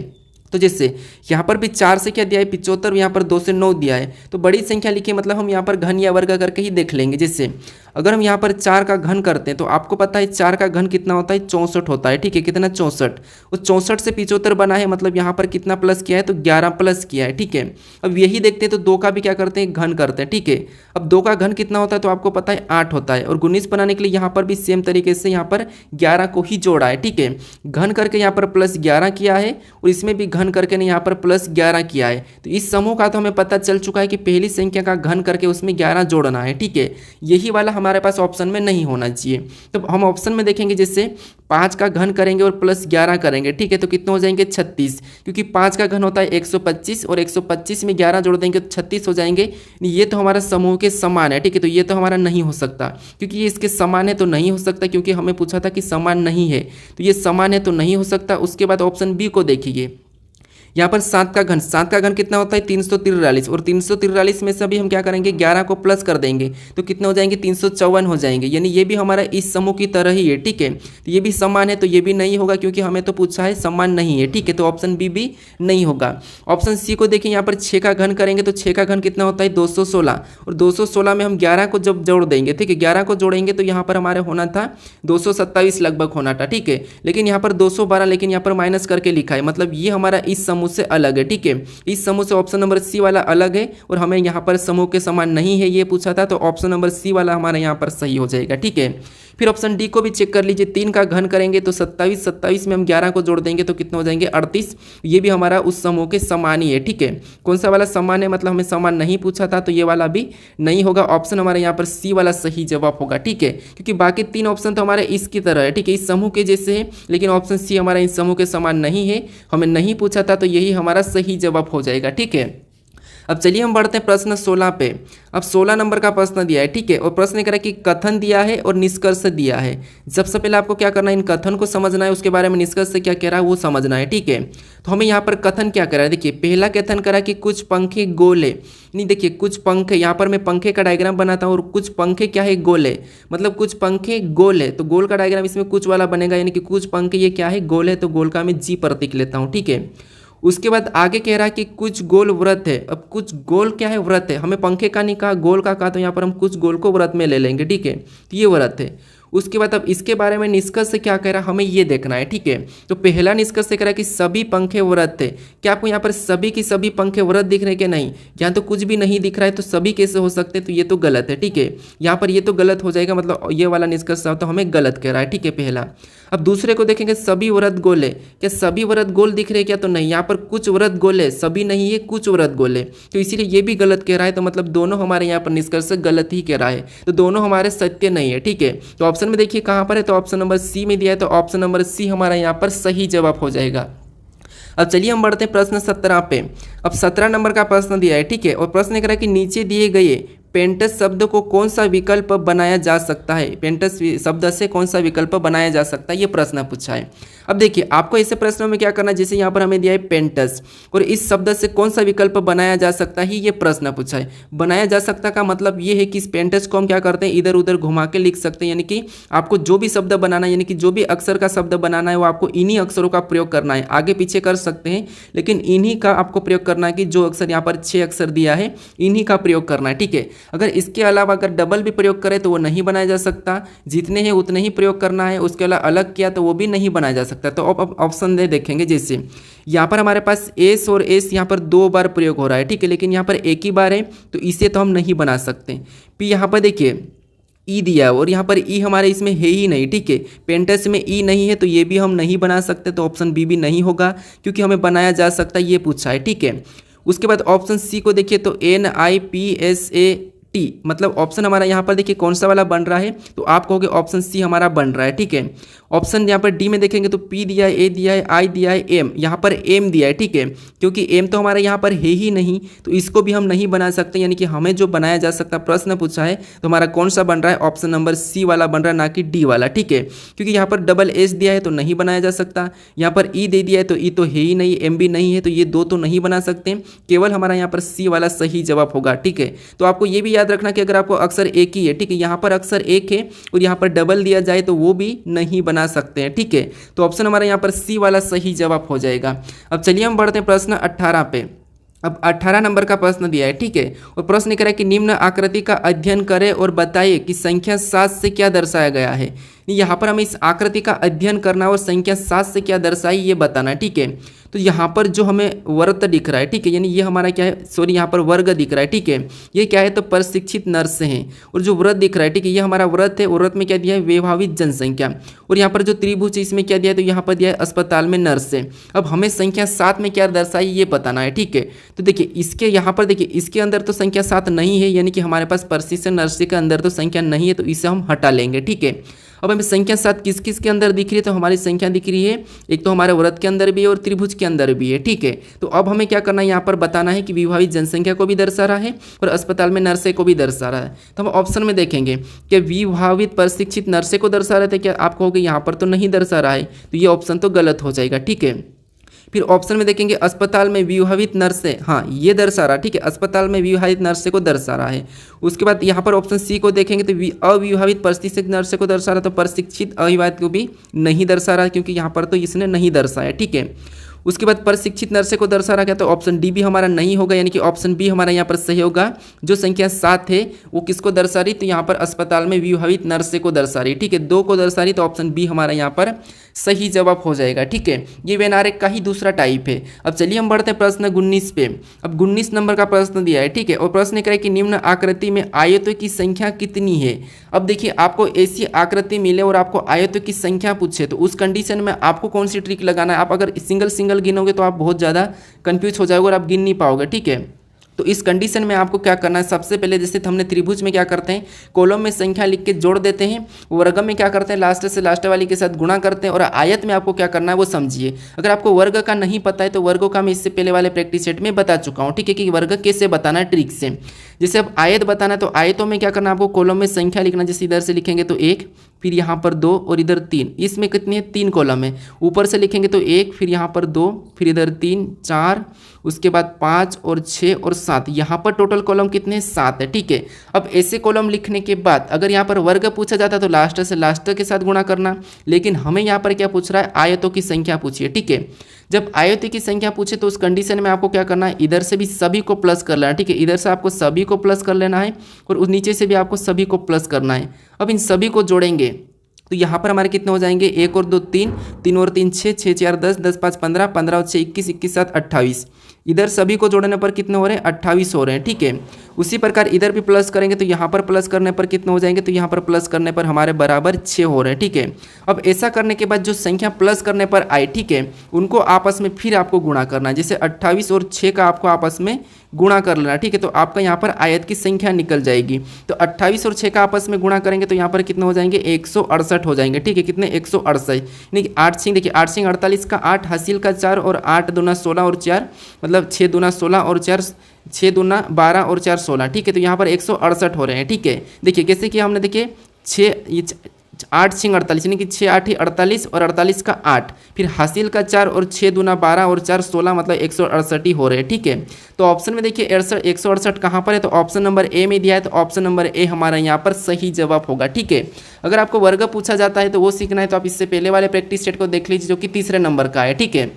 S1: तो जैसे यहाँ पर भी 4 से क्या दिया है 75, यहाँ पर 2 से 9 दिया है, तो बड़ी संख्या लिखी मतलब हम यहाँ पर घन या वर्ग करके ही देख लेंगे। जैसे अगर हम यहाँ पर 4 का घन करते हैं तो आपको पता है 4 का घन कितना होता है, 64 होता है। ठीक है, कितना 64, उस 64 से 75 बना है, मतलब यहाँ पर कितना प्लस किया है, तो 11 प्लस किया है। ठीक है, अब यही देखते हैं तो 2 का भी क्या करते हैं, घन करते हैं। ठीक है, अब 2 का घन कितना होता है, तो आपको पता है 8 होता है, और 19 बनाने के लिए यहाँ पर भी सेम तरीके से यहाँ पर 11 को ही जोड़ा है। ठीक है, घन करके यहाँ पर प्लस 11 किया है, और इसमें भी घन करके ने यहाँ पर प्लस 11 किया है। तो इस समूह का तो हमें पता चल चुका है कि पहली संख्या का घन करके उसमें 11 जोड़ना है। ठीक है, यही वाला हमारे पास ऑप्शन में नहीं होना चाहिए। तो हम ऑप्शन में देखेंगे, जैसे 5 का घन करेंगे और प्लस 11 करेंगे। ठीक है, तो कितने हो जाएंगे, 36, क्योंकि 5 का घन होता है 125 और 125 में 11 जोड़ देंगे तो 36 हो जाएंगे। ये तो हमारा समूह के समान है। ठीक है, तो ये तो हमारा नहीं हो सकता, क्योंकि ये इसके समान है तो नहीं हो सकता, क्योंकि हमें पूछा था कि समान नहीं है, तो ये समान है तो नहीं हो सकता। उसके बाद ऑप्शन बी को देखिए, यहाँ पर 7 का घन कितना होता है, 343, और 343 में से भी हम क्या करेंगे, 11 को प्लस कर देंगे तो कितने हो जाएंगे, 354 हो जाएंगे। यानी ये भी हमारा इस समूह की तरह ही है। ठीक है, तो ये भी समान है तो ये भी नहीं होगा, क्योंकि हमें तो पूछा है समान नहीं है। ठीक है, तो ऑप्शन बी भी नहीं होगा। ऑप्शन सी को देखिए, यहाँ पर 6 का घन करेंगे तो 6 का घन कितना होता है, 216, और 216 में हम 11 को जब जोड़ देंगे, ठीक है, 11 को जोड़ेंगे तो यहाँ पर हमारे होना था 227 लगभग होना था। ठीक है, लेकिन यहाँ पर 212, लेकिन यहाँ पर माइनस करके लिखा है, मतलब ये हमारा इस समूह से अलग है। ठीक है, इस समूह से ऑप्शन नंबर सी वाला अलग है, और हमें यहाँ पर समूह के समान नहीं है ये पूछा था, तो ऑप्शन नंबर सी वाला हमारा यहाँ पर सही हो जाएगा। ठीक है, फिर ऑप्शन डी को भी चेक कर लीजिए, 3 का घन करेंगे तो 27 में हम 11 को जोड़ देंगे तो कितने हो जाएंगे, 38, ये भी हमारा उस समूह के समान ही है। ठीक है, कौन सा वाला समान है, मतलब हमें समान नहीं पूछा था, तो ये वाला भी नहीं होगा। ऑप्शन हमारे यहाँ पर सी वाला सही जवाब होगा। ठीक है, क्योंकि बाकी 3 ऑप्शन तो हमारे इसकी तरह है। ठीक है, इस समूह के जैसे है, लेकिन ऑप्शन सी हमारा इस समूह के समान नहीं है, हमें नहीं पूछा था, तो यही हमारा सही जवाब हो जाएगा। ठीक है, अब चलिए हम बढ़ते हैं प्रश्न 16 पे। अब 16 नंबर का प्रश्न दिया है। ठीक है, और प्रश्न कह रहा है कि कथन दिया है और निष्कर्ष दिया है। सबसे पहले आपको क्या करना है, इन कथन को समझना है, उसके बारे में निष्कर्ष से क्या कह रहा है वो समझना है। ठीक है, तो हमें यहाँ पर कथन क्या कह रहा है, देखिए पहला कथन करा कि कुछ पंखे गोले, नहीं देखिए कुछ पंखे, यहाँ पर मैं पंखे का डायग्राम बनाता हूँ, और कुछ पंखे क्या है, गोले, मतलब कुछ पंखे गोल है, तो गोल का डायग्राम इसमें कुछ वाला बनेगा, यानी कि कुछ पंखे ये क्या है, गोल है, तो गोल का मैं जी प्रतीक लेता हूँ। ठीक है, उसके बाद आगे कह रहा है कि कुछ गोल व्रत है। अब कुछ गोल क्या है, व्रत है, हमें पंखे का नहीं कहा, गोल का कहा, तो यहाँ पर हम कुछ गोल को व्रत में ले लेंगे। ठीक है, तो ये व्रत है। उसके बाद अब इसके बारे में निष्कर्ष से क्या कह रहा है, हमें ये देखना है। ठीक है, तो पहला निष्कर्ष से कह रहा है कि सभी पंखे व्रत थे। क्या आपको यहाँ पर सभी की सभी पंखे व्रत दिख रहे हैं कि नहीं, यहाँ तो कुछ भी नहीं दिख रहा है, तो सभी कैसे हो सकते हैं, तो ये तो गलत है। ठीक है, यहाँ पर ये तो गलत हो जाएगा, मतलब ये वाला निष्कर्ष तो हमें गलत कह रहा है। ठीक है, पहला। अब दूसरे को देखेंगे, सभी व्रत गोल है, क्या सभी व्रत गोल दिख रहे हैं क्या, तो नहीं, यहाँ पर कुछ व्रत गोल है, सभी नहीं है, कुछ व्रत गोल है, तो इसीलिए ये भी गलत कह रहा है, तो मतलब दोनों हमारे यहाँ पर निष्कर्ष गलत ही कह रहा है, तो दोनों हमारे सत्य नहीं है। ठीक है, तो ऑप्शन में देखिए कहाँ पर है, तो ऑप्शन नंबर सी में दिया है, तो ऑप्शन नंबर सी हमारा यहाँ पर सही जवाब हो जाएगा। अब चलिए हम बढ़ते हैं प्रश्न 17 पे। अब 17 नंबर का प्रश्न दिया है। ठीक है, और प्रश्न कह रहा है कि नीचे दिए गए पेंटस शब्द को कौन सा विकल्प बनाया जा सकता है, पेंटस शब्द से कौन सा विकल्प बनाया जा सकता है, ये प्रश्न पूछा है। अब देखिए आपको ऐसे प्रश्नों में क्या करना है, जैसे यहाँ पर हमें दिया है पेंटस, और इस शब्द से कौन सा विकल्प बनाया जा सकता है, ये प्रश्न पूछा है। बनाया जा सकता का मतलब ये है कि इस पेंटस को हम क्या करते हैं, इधर उधर घुमा के लिख सकते हैं, यानी कि आपको जो भी शब्द बनाना है, यानी कि जो भी अक्षर का शब्द बनाना है, वो आपको इन्हीं अक्षरों का प्रयोग करना है। आगे पीछे कर सकते हैं, लेकिन इन्हीं का आपको प्रयोग करना है, कि जो अक्षर यहाँ पर 6 अक्षर दिया है, इन्हीं का प्रयोग करना है। ठीक है, अगर इसके अलावा अगर डबल भी प्रयोग करें तो वो नहीं बनाया जा सकता, जितने हैं उतने ही प्रयोग करना है, उसके अलावा अलग किया तो वो भी नहीं बनाया जा सकता। तो अब ऑप्शन दे देखेंगे, जैसे यहाँ पर हमारे पास एस और एस यहाँ पर 2 बार प्रयोग हो रहा है। ठीक है, लेकिन यहाँ पर एक ही बार है, तो इसे तो हम नहीं बना सकते। फिर यहाँ पर देखिए ई दिया और यहाँ पर ई हमारे इसमें है ही नहीं। ठीक है, पेंटस में ई नहीं है, तो ये भी हम नहीं बना सकते, तो ऑप्शन बी भी नहीं होगा, क्योंकि हमें बनाया जा सकता है, ये पूछा है। ठीक है, उसके बाद ऑप्शन सी को देखिए तो NIPSAT, मतलब ऑप्शन हमारा यहाँ पर देखिए कौन सा वाला बन रहा है, तो आप कहोगे ऑप्शन सी हमारा बन रहा है। ठीक है, ऑप्शन यहाँ पर डी में देखेंगे तो पी दिया है, ए दिया है, आई दिया है, एम, यहाँ पर एम दिया है। ठीक है, क्योंकि एम तो हमारा यहाँ पर है ही नहीं, तो इसको भी हम नहीं बना सकते, यानी कि हमें जो बनाया जा सकता प्रश्न पूछा है तो हमारा कौन सा बन रहा है, ऑप्शन नंबर सी वाला बन रहा है, ना कि डी वाला। ठीक है, क्योंकि यहाँ पर डबल एस दिया है तो नहीं बनाया जा सकता, यहाँ पर ई दे दिया है तो ई तो है ही नहीं, एम भी नहीं है, तो ये दो तो नहीं बना सकते, केवल हमारा यहाँ पर सी वाला सही जवाब होगा। ठीक है, तो आपको ये भी याद रखना कि अगर आपको अक्सर एक ही है, ठीक है, यहाँ पर अक्सर एक है और यहाँ पर डबल दिया जाए तो वो भी नहीं बना सकते हैं। ठीक है, तो ऑप्शन हमारा यहाँ पर सी वाला सही जवाब हो जाएगा। अब चलिए हम बढ़ते हैं प्रश्न 18 पे। अब 18 नंबर का प्रश्न दिया है। ठीक है, और प्रश्न कह रहा है कि निम्न आकृति का अध्ययन करें और बताइए कि संख्या 7 से क्या दर्शाया गया है। यहाँ पर हमें इस आकृति का अध्ययन करना और संख्या 7 से क्या दर्शाई ये बताना है। ठीक है, तो यहाँ पर जो हमें वृत्त दिख रहा है, ठीक है, यानी ये हमारा क्या है, सॉरी यहाँ पर वर्ग दिख रहा है। ठीक है, ये क्या है तो प्रशिक्षित नर्स हैं, और जो वृत्त दिख रहा है, ठीक है, ये हमारा वृत्त है, वृत्त में क्या दिया है वैभाविक जनसंख्या, और यहाँ पर जो त्रिभुज है इसमें क्या दिया है तो यहाँ पर दिया है अस्पताल में नर्स है। अब हमें संख्या 7 में क्या दर्शाई ये बताना है। ठीक है, तो देखिए इसके यहाँ पर देखिए इसके अंदर तो संख्या 7 नहीं है, यानी कि हमारे पास प्रशिक्षित नर्स के अंदर तो संख्या नहीं है, तो इसे हम हटा लेंगे। ठीक है, अब हमें संख्या 7 किस किस के अंदर दिख रही है, तो हमारी संख्या दिख रही है एक तो हमारे वृत्त के अंदर भी है और त्रिभुज के अंदर भी है। ठीक है, तो अब हमें क्या करना है, यहाँ पर बताना है कि विभाजित जनसंख्या को भी दर्शा रहा है और अस्पताल में नर्से को भी दर्शा रहा है। तो हम ऑप्शन में देखेंगे कि विभाजित प्रशिक्षित नर्से को दर्शा रहे थे, क्या आप कहोगे यहाँ पर तो नहीं दर्शा रहा है, तो ये ऑप्शन तो गलत हो जाएगा। ठीक है, फिर ऑप्शन में देखेंगे अस्पताल में विवाहित नर्से, हाँ ये दर्शा रहा। ठीक है, अस्पताल में विवाहित नर्से को दर्शा रहा है। उसके बाद यहाँ पर ऑप्शन सी को देखेंगे तो अविवाहित प्रशिक्षित नर्से को दर्शा रहा, तो प्रशिक्षित अविवाहित को भी नहीं दर्शा रहा, क्योंकि यहाँ पर तो इसने नहीं दर्शाया। ठीक है, उसके बाद प्रशिक्षित नर्से को दर्शा रहा, क्या तो ऑप्शन डी भी हमारा नहीं होगा, यानी कि ऑप्शन बी हमारा यहाँ पर सही होगा। जो संख्या 7 है वो किसको दर्शा रही, तो यहाँ पर अस्पताल में विवाहित नर्से को दर्शा रही। ठीक है, 2 को दर्शा रही, तो ऑप्शन बी हमारा यहाँ पर सही जवाब हो जाएगा। ठीक है, ये वेन आरेख का ही दूसरा टाइप है। अब चलिए हम बढ़ते हैं प्रश्न 19 पे। अब 19 नंबर का प्रश्न दिया है। ठीक है, और प्रश्न कह रहा है कि निम्न आकृति में आयतों की संख्या कितनी है। अब देखिए आपको ऐसी आकृति मिले और आपको आयतों की संख्या पूछे, तो उस कंडीशन में आपको कौन सी ट्रिक लगाना है। आप अगर सिंगल सिंगल गिनोगे तो आप बहुत ज़्यादा कंफ्यूज हो जाओगे और आप गिन नहीं पाओगे। ठीक है, तो इस कंडीशन में आपको क्या करना है, सबसे पहले जैसे हमने त्रिभुज में क्या करते हैं, कॉलम में संख्या लिख के जोड़ देते हैं, वर्ग में क्या करते हैं लास्ट से लास्ट वाली के साथ गुणा करते हैं, और आयत में आपको क्या करना है वो समझिए। अगर आपको वर्ग का नहीं पता है तो वर्गों का मैं इससे पहले वाले प्रैक्टिस सेट में बता चुका हूँ। ठीक है, कि वर्ग कैसे बताना है ट्रिक से। जैसे अब आयत बताना है तो आयतों में क्या करना है आपको, कॉलम में संख्या लिखना, जैसे इधर से लिखेंगे तो 1, फिर यहाँ पर 2 और इधर 3, इसमें कितनी है 3 कॉलम है। ऊपर से लिखेंगे तो 1, फिर यहाँ पर 2, फिर इधर 3, 4, उसके बाद 5 और 6 और 7, यहाँ पर टोटल कॉलम कितने 7 है। ठीक है, अब ऐसे कॉलम लिखने के बाद अगर यहाँ पर वर्ग पूछा जाता तो लास्ट से लास्ट के साथ गुणा करना, लेकिन हमें यहाँ पर क्या पूछ रहा है, आयतों की संख्या पूछिए। ठीक है, जब आयतों की संख्या पूछे तो उस कंडीशन में आपको क्या करना है, इधर से भी सभी को प्लस कर लेना है। ठीक है, इधर से आपको सभी को प्लस कर लेना है और उस नीचे से भी आपको सभी को प्लस करना है। अब इन सभी को जोड़ेंगे तो यहाँ पर हमारे कितने हो जाएंगे, 1 और 2 3, 3 और 3 6, 6 4 10, 10 5 15, 15 और 6 21, 21 7 28। इधर सभी को जोड़ने पर कितने हो रहे हैं, 28 हो रहे हैं। ठीक है, उसी प्रकार इधर भी प्लस करेंगे तो यहाँ पर प्लस करने पर कितने हो जाएंगे, तो यहाँ पर प्लस करने पर हमारे बराबर 6 हो रहे हैं। ठीक है, अब ऐसा करने के बाद जो संख्या प्लस करने पर आई, ठीक है, उनको आपस में फिर आपको गुणा करना है। जैसे 28 और 6 का आपको आपस में गुणा कर लेना। ठीक है, तो आपका यहाँ पर आयत की संख्या निकल जाएगी। तो 28 और 6 का आपस में गुणा करेंगे तो यहाँ पर कितने हो जाएंगे, 168 हो जाएंगे। ठीक है, कितने 168, यानी कि 8 सिंह, देखिए 8 सिंह 48 का 8, हासिल का 4 और 8 दूना 16 और 4, मतलब 6 दूना 16 और 4, 6 दूना 12 और 4 16। ठीक है, तो यहाँ पर 168 हो रहे हैं। ठीक है, देखिए कैसे किया हमने, देखिए 8 सिंह 48, यानी कि 6 8 48 और 48 का 8, फिर हासिल का 4 और 6 दूना 12 और 4 16, मतलब 168 ही हो रहे हैं। ठीक है, तो ऑप्शन में देखिए 168 कहाँ पर है, तो ऑप्शन नंबर ए में दिया है, तो ऑप्शन नंबर ए हमारा यहाँ पर सही जवाब होगा। ठीक है, अगर आपको वर्ग पूछा जाता है तो वो सीखना है तो आप इससे पहले वाले प्रैक्टिस सेट को देख लीजिए जो कि तीसरे नंबर का है। ठीक है,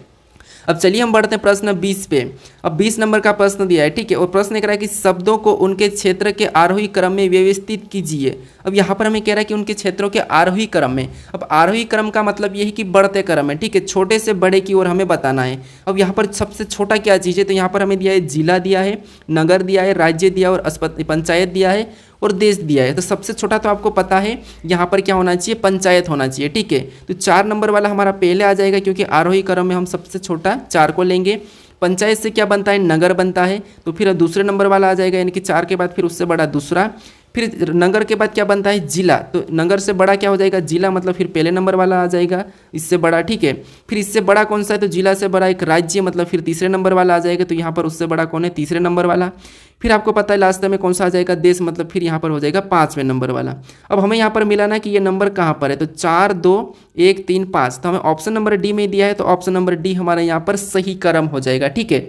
S1: अब चलिए हम बढ़ते हैं प्रश्न 20 पे। अब 20 नंबर का प्रश्न दिया है। ठीक है, और प्रश्न कह रहा है कि शब्दों को उनके क्षेत्र के आरोही क्रम में व्यवस्थित कीजिए। अब यहाँ पर हमें कह रहा है कि उनके क्षेत्रों के आरोही क्रम में। अब आरोही क्रम का मतलब यही कि बढ़ते क्रम है। ठीक है, छोटे से बड़े की ओर हमें बताना है। अब यहाँ पर सबसे छोटा क्या चीज़ है, तो यहाँ पर हमें दिया है जिला दिया है, नगर दिया है, राज्य दिया और पंचायत दिया है और देश दिया है। तो सबसे छोटा तो आपको पता है यहाँ पर क्या होना चाहिए, पंचायत होना चाहिए। ठीक है, तो 4 नंबर वाला हमारा पहले आ जाएगा क्योंकि आरोही क्रम में हम सबसे छोटा 4 को लेंगे। पंचायत से क्या बनता है, नगर बनता है, तो फिर दूसरे नंबर वाला आ जाएगा, यानी कि 4 के बाद फिर उससे बड़ा दूसरा, फिर नगर के बाद क्या बनता है, जिला, तो नगर से बड़ा क्या हो जाएगा, जिला, मतलब फिर पहले नंबर वाला आ जाएगा इससे बड़ा, ठीक है। फिर इससे बड़ा कौन सा है, तो जिला से बड़ा एक राज्य, मतलब फिर तीसरे नंबर वाला आ जाएगा, तो यहाँ पर उससे बड़ा कौन है, तीसरे नंबर वाला। फिर आपको पता है लास्ट में कौन सा आ जाएगा, देश, मतलब फिर यहाँ पर हो जाएगा 5वें नंबर वाला। अब हमें यहाँ पर मिलाना कि ये नंबर कहाँ पर है, तो 4 2 1 3 5, तो हमें ऑप्शन नंबर डी में दिया है, तो ऑप्शन नंबर डी हमारा यहाँ पर सही क्रम हो जाएगा, ठीक है।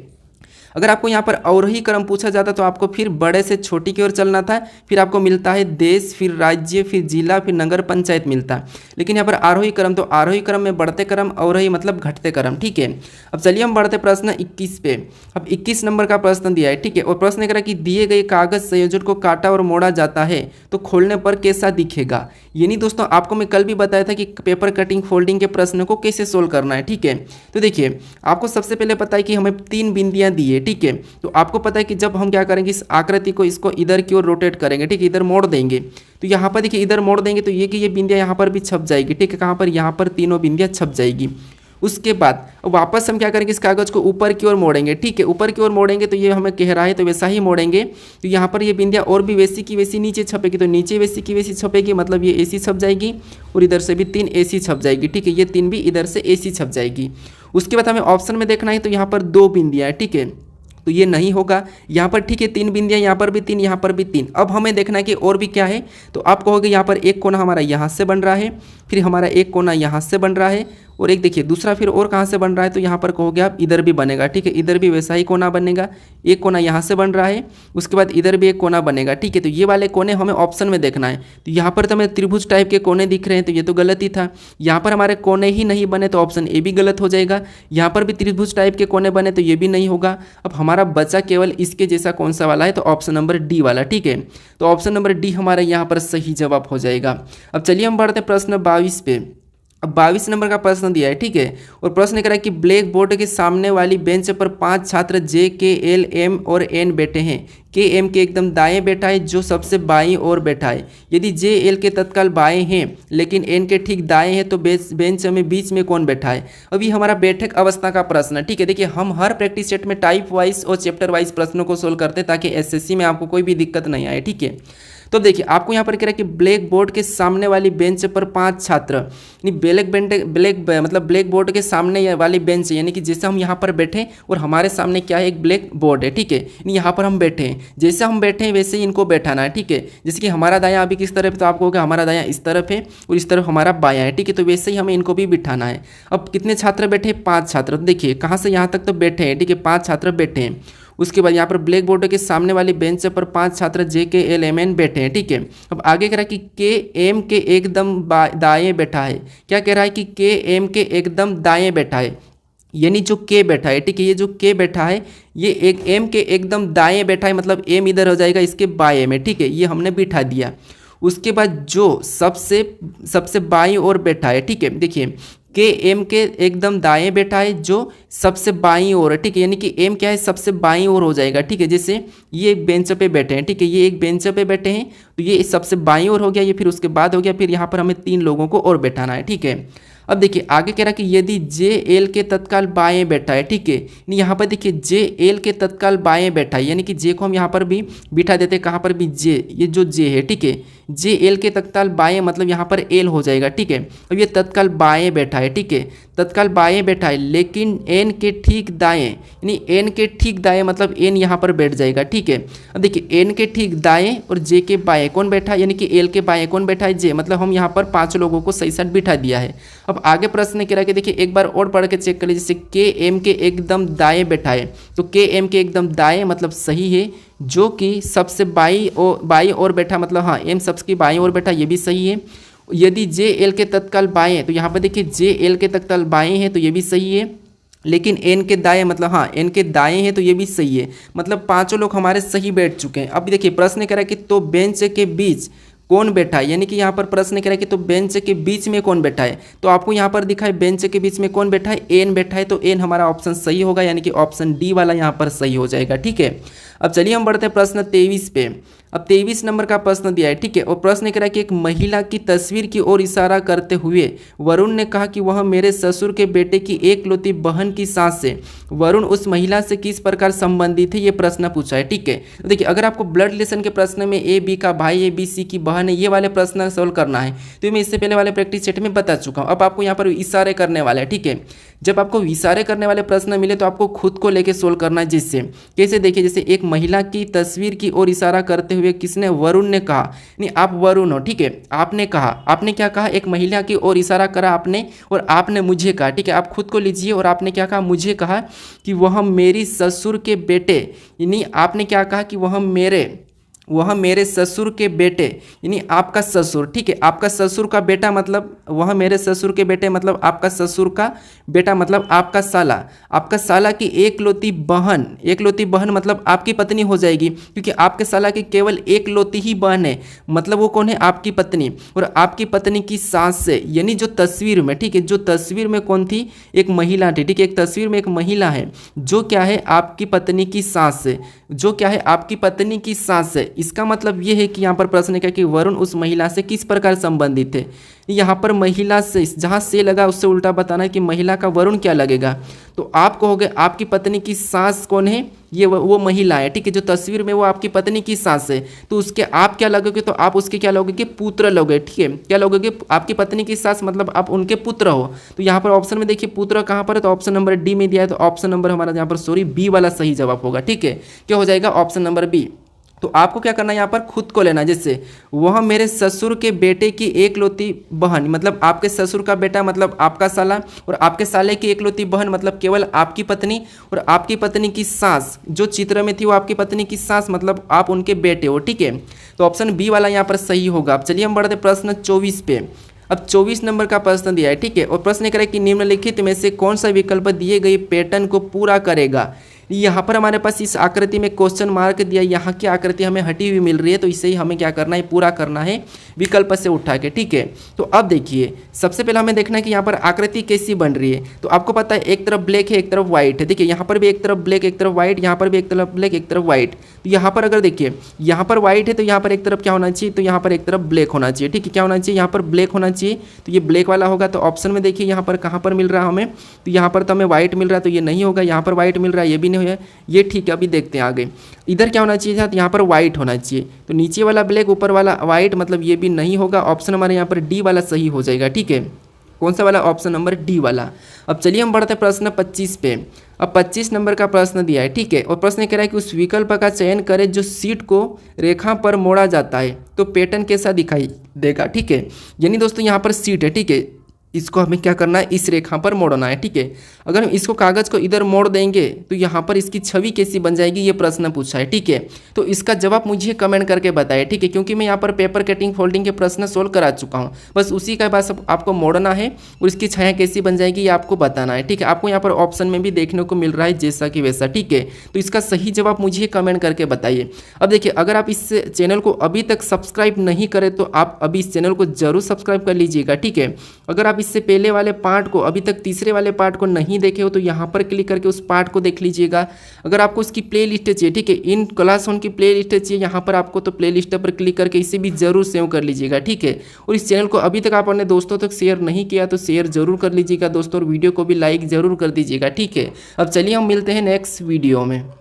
S1: अगर आपको यहाँ पर अवरोही क्रम पूछा जाता तो आपको फिर बड़े से छोटी की ओर चलना था, फिर आपको मिलता है देश, फिर राज्य, फिर जिला, फिर नगर पंचायत मिलता है। लेकिन यहाँ पर आरोही क्रम, तो आरोही क्रम में बढ़ते क्रम, अवरोही मतलब घटते क्रम, ठीक है। अब चलिए हम बढ़ते प्रश्न 21 पे। अब 21 नंबर का प्रश्न दिया है, ठीक है। और प्रश्न कह रहा है कि दिए गए कागज संयोजन को काटा और मोड़ा जाता है तो खोलने पर कैसा दिखेगा। यानी दोस्तों आपको मैं कल भी बताया था कि पेपर कटिंग फोल्डिंग के प्रश्न को कैसे सोल्व करना है, ठीक है। तो देखिए आपको सबसे पहले पता है कि हमें 3 बिंदियां दी है, ठीक है। तो आपको पता है कि जब हम क्या करेंगे, इस आकृति को इसको इधर की ओर रोटेट करेंगे, ठीक है, इधर मोड़ देंगे, तो यहाँ पर देखिए इधर मोड़ देंगे तो ये बिंदियां यहाँ पर भी छप जाएगी, ठीक है। कहाँ पर, यहाँ पर तीनों बिंदियां छप जाएगी। उसके बाद वापस हम क्या करेंगे, इस कागज़ को ऊपर की ओर मोड़ेंगे, ठीक है। ऊपर की ओर मोड़ेंगे तो ये हमें कह रहा है तो वैसा ही मोड़ेंगे, तो यहाँ पर ये बिंदियाँ और भी वैसी की वैसी नीचे छपेगी, तो नीचे वैसी की वैसी छपेगी, मतलब ये ऐसी छप जाएगी और इधर से भी 3 ऐसी छप जाएगी, ठीक है। ये 3 भी इधर से ऐसी छप जाएगी। उसके बाद हमें ऑप्शन में देखना है, तो यहाँ पर 2 बिंदियाँ है, ठीक है, तो ये नहीं होगा यहाँ पर, ठीक है। 3 बिंदियाँ, यहाँ पर भी 3, यहाँ पर भी 3। अब हमें देखना है कि और भी क्या है, तो आप कहोगे यहाँ पर एक कोना हमारा यहाँ से बन रहा है, फिर हमारा एक कोना यहाँ से बन रहा है, और एक देखिए दूसरा फिर और कहाँ से बन रहा है, तो यहाँ पर कहोगे आप इधर भी बनेगा, ठीक है। इधर भी वैसा ही कोना बनेगा, एक कोना यहाँ से बन रहा है, उसके बाद इधर भी एक कोना बनेगा, ठीक है। तो ये वाले कोने हमें ऑप्शन में देखना है। तो यहाँ पर तो हमें त्रिभुज टाइप के कोने दिख रहे हैं, तो ये तो गलत ही था। यहाँ पर हमारे कोने ही नहीं बने तो ऑप्शन ए भी गलत हो जाएगा। यहाँ पर भी त्रिभुज टाइप के कोने बने तो ये भी नहीं होगा। अब हमारा बचा केवल इसके जैसा कौन सा वाला है, तो ऑप्शन नंबर डी वाला, ठीक है। तो ऑप्शन नंबर डी हमारा यहाँ पर सही जवाब हो जाएगा। अब चलिए हम बढ़ते प्रश्न 22 पे। अब 22 नंबर का प्रश्न दिया है, ठीक है। और प्रश्न कह रहा है कि ब्लैक बोर्ड के सामने वाली बेंच पर 5 छात्र जे, के, एल, एम और एन बैठे हैं। के एम के एकदम दाएं बैठा है, जो सबसे बाईं ओर बैठा है। यदि जे एल के तत्काल बाएं हैं लेकिन एन के ठीक दाएं हैं तो बेंच में बीच में कौन बैठा है। अभी हमारा बैठक अवस्था का प्रश्न है, ठीक है। देखिए हम हर प्रैक्टिस सेट में टाइप वाइज और चैप्टर वाइज प्रश्नों को सोल्व करते हैं ताकि एसएससी में आपको कोई भी दिक्कत नहीं आए, ठीक है। तो देखिए आपको यहाँ पर कह रहा है कि ब्लैक बोर्ड के सामने वाली बेंच पर 5 छात्र, यानी ब्लैक बोर्ड के सामने वाली बेंच, यानी कि जैसे हम यहाँ पर बैठे और हमारे सामने क्या है, एक ब्लैक बोर्ड है, ठीक है। यहाँ पर हम बैठे हैं, जैसे हम बैठे हैं वैसे ही इनको बैठाना है, ठीक है। जैसे कि हमारा दायां अभी किस तरफ है, तो आपको होगा हमारा दायां इस तरफ है और इस तरफ हमारा बायां है, ठीक है। तो वैसे ही हमें इनको भी बिठाना है। अब कितने छात्र बैठे, 5 छात्र। तो देखिए कहाँ से यहाँ तक तो बैठे हैं, ठीक है, 5 छात्र बैठे हैं। उसके बाद यहाँ पर ब्लैक बोर्ड के सामने वाली बेंच पर 5 छात्र जे, के, एल, एम, एन बैठे हैं, ठीक है। अब आगे कह रहा है कि के एम के एकदम दाएं बैठा है। क्या कह रहा है कि के एम के एकदम दाएं बैठा है, यानी जो के बैठा है, ठीक है, ये जो के बैठा है ये एक एम के एकदम दाएं बैठा है, मतलब एम इधर हो जाएगा इसके बाएं में, ठीक है, ये हमने बिठा दिया। उसके बाद जो सबसे बाईं ओर बैठा है, ठीक है, देखिए के एम के एकदम दाएं बैठा है जो सबसे बाईं ओर है, ठीक है, यानी कि एम क्या है, सबसे बाईं ओर हो जाएगा, ठीक है। जैसे ये एक बेंच पे बैठे हैं, ठीक है, ये एक बेंच पे बैठे हैं तो ये सबसे बाईं ओर हो गया, ये फिर उसके बाद हो गया, फिर यहाँ पर हमें 3 लोगों को और बैठाना है, ठीक है। अब देखिए आगे कह रहा कि यदि जे एल के तत्काल बाएं बैठा है, ठीक है, यहाँ पर देखिए जे एल के तत्काल बाएं बैठा है, यानी कि जे को हम यहाँ पर भी बिठा देते हैं, कहाँ पर भी जे, ये जो जे है, ठीक है, जे एल के तत्काल बाएं मतलब यहाँ पर एल हो जाएगा, ठीक है। अब ये तत्काल बाएं बैठा है, ठीक है, तत्काल बाएं बैठा है, लेकिन एन के ठीक दाएं, यानी एन के ठीक दाएं मतलब एन यहाँ पर बैठ जाएगा, ठीक है। अब देखिए एन के ठीक दाएं और जे के बाएं कौन बैठा है, यानी कि एल के बाएं कौन बैठा है, जे, मतलब हम यहाँ पर 5 लोगों को सही साथ बिठा दिया है। अब आगे प्रश्न कह रहा है कि देखिए एक बार और पढ़ के चेक कर लीजिए, जैसे के एम के एकदम दाएं बैठा है, तो के एम के एकदम दाएं मतलब सही है, जो कि सबसे बाईं ओर बैठा, मतलब हाँ एम सबकी बाईं ओर बैठा, ये भी सही है। यदि जे एल के तत्काल बाएं है तो यहाँ पर देखिए जे एल के तत्काल बाएं है तो ये भी सही है, लेकिन एन के दाएं मतलब हाँ एन के दाएं है तो ये भी सही है, मतलब 5 लोग हमारे सही बैठ चुके हैं। अब देखिए प्रश्न कह रहा है कि तो बेंच के बीच कौन बैठा है, यानी कि यहाँ पर प्रश्न कह रहा है कि तो बेंच के बीच में कौन बैठा है, तो आपको यहाँ पर दिखा है बेंच के बीच में कौन बैठा है, एन बैठा है, तो एन हमारा ऑप्शन सही होगा, यानी कि ऑप्शन डी वाला यहाँ पर सही हो जाएगा, ठीक है। अब चलिए हम बढ़ते हैं प्रश्न 23 पे। अब 23 नंबर का प्रश्न दिया है, ठीक है। और प्रश्न कह रहा है कि एक महिला की तस्वीर की ओर इशारा करते हुए वरुण ने कहा कि वह मेरे ससुर के बेटे की एकलौती बहन की सास से वरुण उस महिला से किस प्रकार संबंधित है, ये प्रश्न पूछा है, ठीक है। तो देखिए, अगर आपको ब्लड रिलेशन के प्रश्न में ए बी का भाई है, बी सी की बहन है, ये वाले प्रश्न सोल्व करना है तो मैं इससे पहले वाले प्रैक्टिस सेट में बता चुका हूँ। अब आपको यहाँ पर इशारे करने वाला है, ठीक है। जब आपको इशारे करने वाले प्रश्न मिले तो आपको खुद को लेके सोल्व करना है। जिससे कैसे, देखिए, जैसे एक महिला की तस्वीर की ओर इशारा करते हुए किसने, वरुण ने कहा, नहीं आप वरुण हो, ठीक है। आपने कहा, आपने क्या कहा, एक महिला की ओर इशारा करा आपने और आपने मुझे कहा, ठीक है। आप खुद को लीजिए और आपने क्या कहा, मुझे कहा कि वह मेरी ससुर के बेटे, यानी आपने क्या कहा कि वह मेरे ससुर के बेटे, यानी आपका ससुर, ठीक है। आपका ससुर का बेटा मतलब वह मेरे ससुर के बेटे मतलब आपका ससुर का बेटा मतलब आपका साला की एकलौती बहन मतलब आपकी पत्नी हो जाएगी, क्योंकि आपके साला की केवल एकलौती ही बहन है, मतलब वो कौन है, आपकी पत्नी। और आपकी पत्नी की सास से, यानी जो तस्वीर में, ठीक है, जो तस्वीर में कौन थी, एक महिला थी, ठीक है। एक तस्वीर में एक महिला है जो क्या है, आपकी पत्नी की सास से, जो क्या है, आपकी पत्नी की सास से। इसका मतलब ये है कि यहाँ पर प्रश्न क्या कि वरुण उस महिला से किस प्रकार संबंधित है। यहाँ पर महिला से, जहाँ से लगा उससे उल्टा बताना है कि महिला का वरुण क्या लगेगा। तो आप कहोगे आपकी पत्नी की सास कौन है, ये वो महिला है, ठीक है। जो तस्वीर में वो आपकी पत्नी की सास है, तो उसके आप क्या लगोगे, तो आप उसके क्या लोगे, पुत्र लोगे, ठीक है। क्या लोगे, आपकी पत्नी की सास मतलब आप उनके पुत्र हो। तो यहाँ पर ऑप्शन में देखिए पुत्र कहाँ पर है, तो ऑप्शन नंबर डी में दिया है, तो ऑप्शन नंबर हमारा यहाँ पर बी वाला सही जवाब होगा, ठीक है। क्या हो जाएगा, ऑप्शन नंबर बी। तो आपको क्या करना है, यहाँ पर खुद को लेना, जिससे वह मेरे ससुर के बेटे की एकलौती बहन मतलब आपके ससुर का बेटा मतलब आपका साला, और आपके साले की एकलौती बहन मतलब केवल आपकी पत्नी, और आपकी पत्नी की सास जो चित्र में थी वो आपकी पत्नी की सास मतलब आप उनके बेटे हो, ठीक है। तो ऑप्शन बी वाला यहाँ पर सही होगा। अब चलिए हम बढ़ते प्रश्न 24 पे। अब 24 नंबर का प्रश्न दिया है, ठीक है। और प्रश्न करें कि निम्नलिखित में से कौन सा विकल्प दिए गए पैटर्न को पूरा करेगा। यहाँ पर हमारे पास इस आकृति में क्वेश्चन मार्क दिया, यहाँ की आकृति हमें हटी हुई मिल रही है, तो इससे ही हमें क्या करना है, पूरा करना है विकल्प से उठा के, ठीक है। तो अब देखिए, सबसे पहले हमें देखना है कि यहाँ पर आकृति कैसी बन रही है। तो आपको पता है एक तरफ ब्लैक है एक तरफ व्हाइट है, देखिए यहाँ पर भी एक तरफ ब्लैक एक तरफ व्हाइट, यहाँ पर भी एक तरफ ब्लैक एक तरफ व्हाइट। तो यहाँ पर अगर देखिए यहाँ पर व्हाइट है तो यहाँ पर एक तरफ क्या होना चाहिए, तो यहाँ पर एक तरफ ब्लैक होना चाहिए, ठीक है। क्या होना चाहिए, यहाँ पर ब्लैक होना चाहिए, तो ये ब्लैक वाला होगा। तो ऑप्शन में देखिए यहाँ पर कहाँ पर मिल रहा है हमें, तो यहाँ पर तो हमें व्हाइट मिल रहा है, तो ये नहीं होगा। यहाँ पर व्हाइट मिल रहा है, ये भी नहीं है, ये ठीक है। अभी देखते हैं आगे, इधर क्या होना चाहिए, तो यहाँ पर व्हाइट होना चाहिए, तो नीचे वाला ब्लैक ऊपर वाला व्हाइट, मतलब ये भी नहीं होगा। ऑप्शन हमारे यहाँ पर डी वाला सही हो जाएगा, ठीक है। कौन सा वाला, ऑप्शन नंबर डी वाला। अब चलिए हम बढ़ते हैं प्रश्न 25 पे। अब 25 नंबर का प्रश्न दिया है, ठीक है। और प्रश्न कह रहा है कि उस विकल्प का चयन करें जो सीट को रेखा पर मोड़ा जाता है तो पैटर्न कैसा दिखाई देगा, ठीक है। यानी दोस्तों यहाँ पर सीट है, ठीक है, इसको हमें क्या करना है, इस रेखा पर मोड़ना है, ठीक है। अगर हम इसको कागज़ को इधर मोड़ देंगे तो यहाँ पर इसकी छवि कैसी बन जाएगी, ये प्रश्न पूछा है, ठीक है। तो इसका जवाब मुझे कमेंट करके बताएं, ठीक है, क्योंकि मैं यहाँ पर पेपर कटिंग फोल्डिंग के प्रश्न सोल्व करा चुका हूँ। बस उसी का बस आपको मोड़ना है और इसकी छाया कैसी बन जाएगी ये आपको बताना है, ठीक है। आपको यहाँ पर ऑप्शन में भी देखने को मिल रहा है जैसा कि वैसा, ठीक है। तो इसका सही जवाब मुझे कमेंट करके बताइए। अब देखिए, अगर आप इस चैनल को अभी तक सब्सक्राइब नहीं करें तो आप अभी इस चैनल को जरूर सब्सक्राइब कर लीजिएगा, ठीक है। अगर आप इससे पहले वाले पार्ट को, अभी तक तीसरे वाले पार्ट को नहीं देखे हो तो यहाँ पर क्लिक करके उस पार्ट को देख लीजिएगा। अगर आपको इसकी प्ले लिस्ट चाहिए, ठीक है, इन क्लास 1 की प्ले लिस्ट चाहिए यहाँ पर आपको, तो प्ले लिस्ट पर क्लिक करके इसे भी जरूर सेव कर लीजिएगा, ठीक है। और इस चैनल को अभी तक आप अपने दोस्तों तक शेयर नहीं किया तो शेयर जरूर कर लीजिएगा दोस्तों, और वीडियो को भी लाइक जरूर कर दीजिएगा, ठीक है। अब चलिए हम मिलते हैं नेक्स्ट वीडियो में।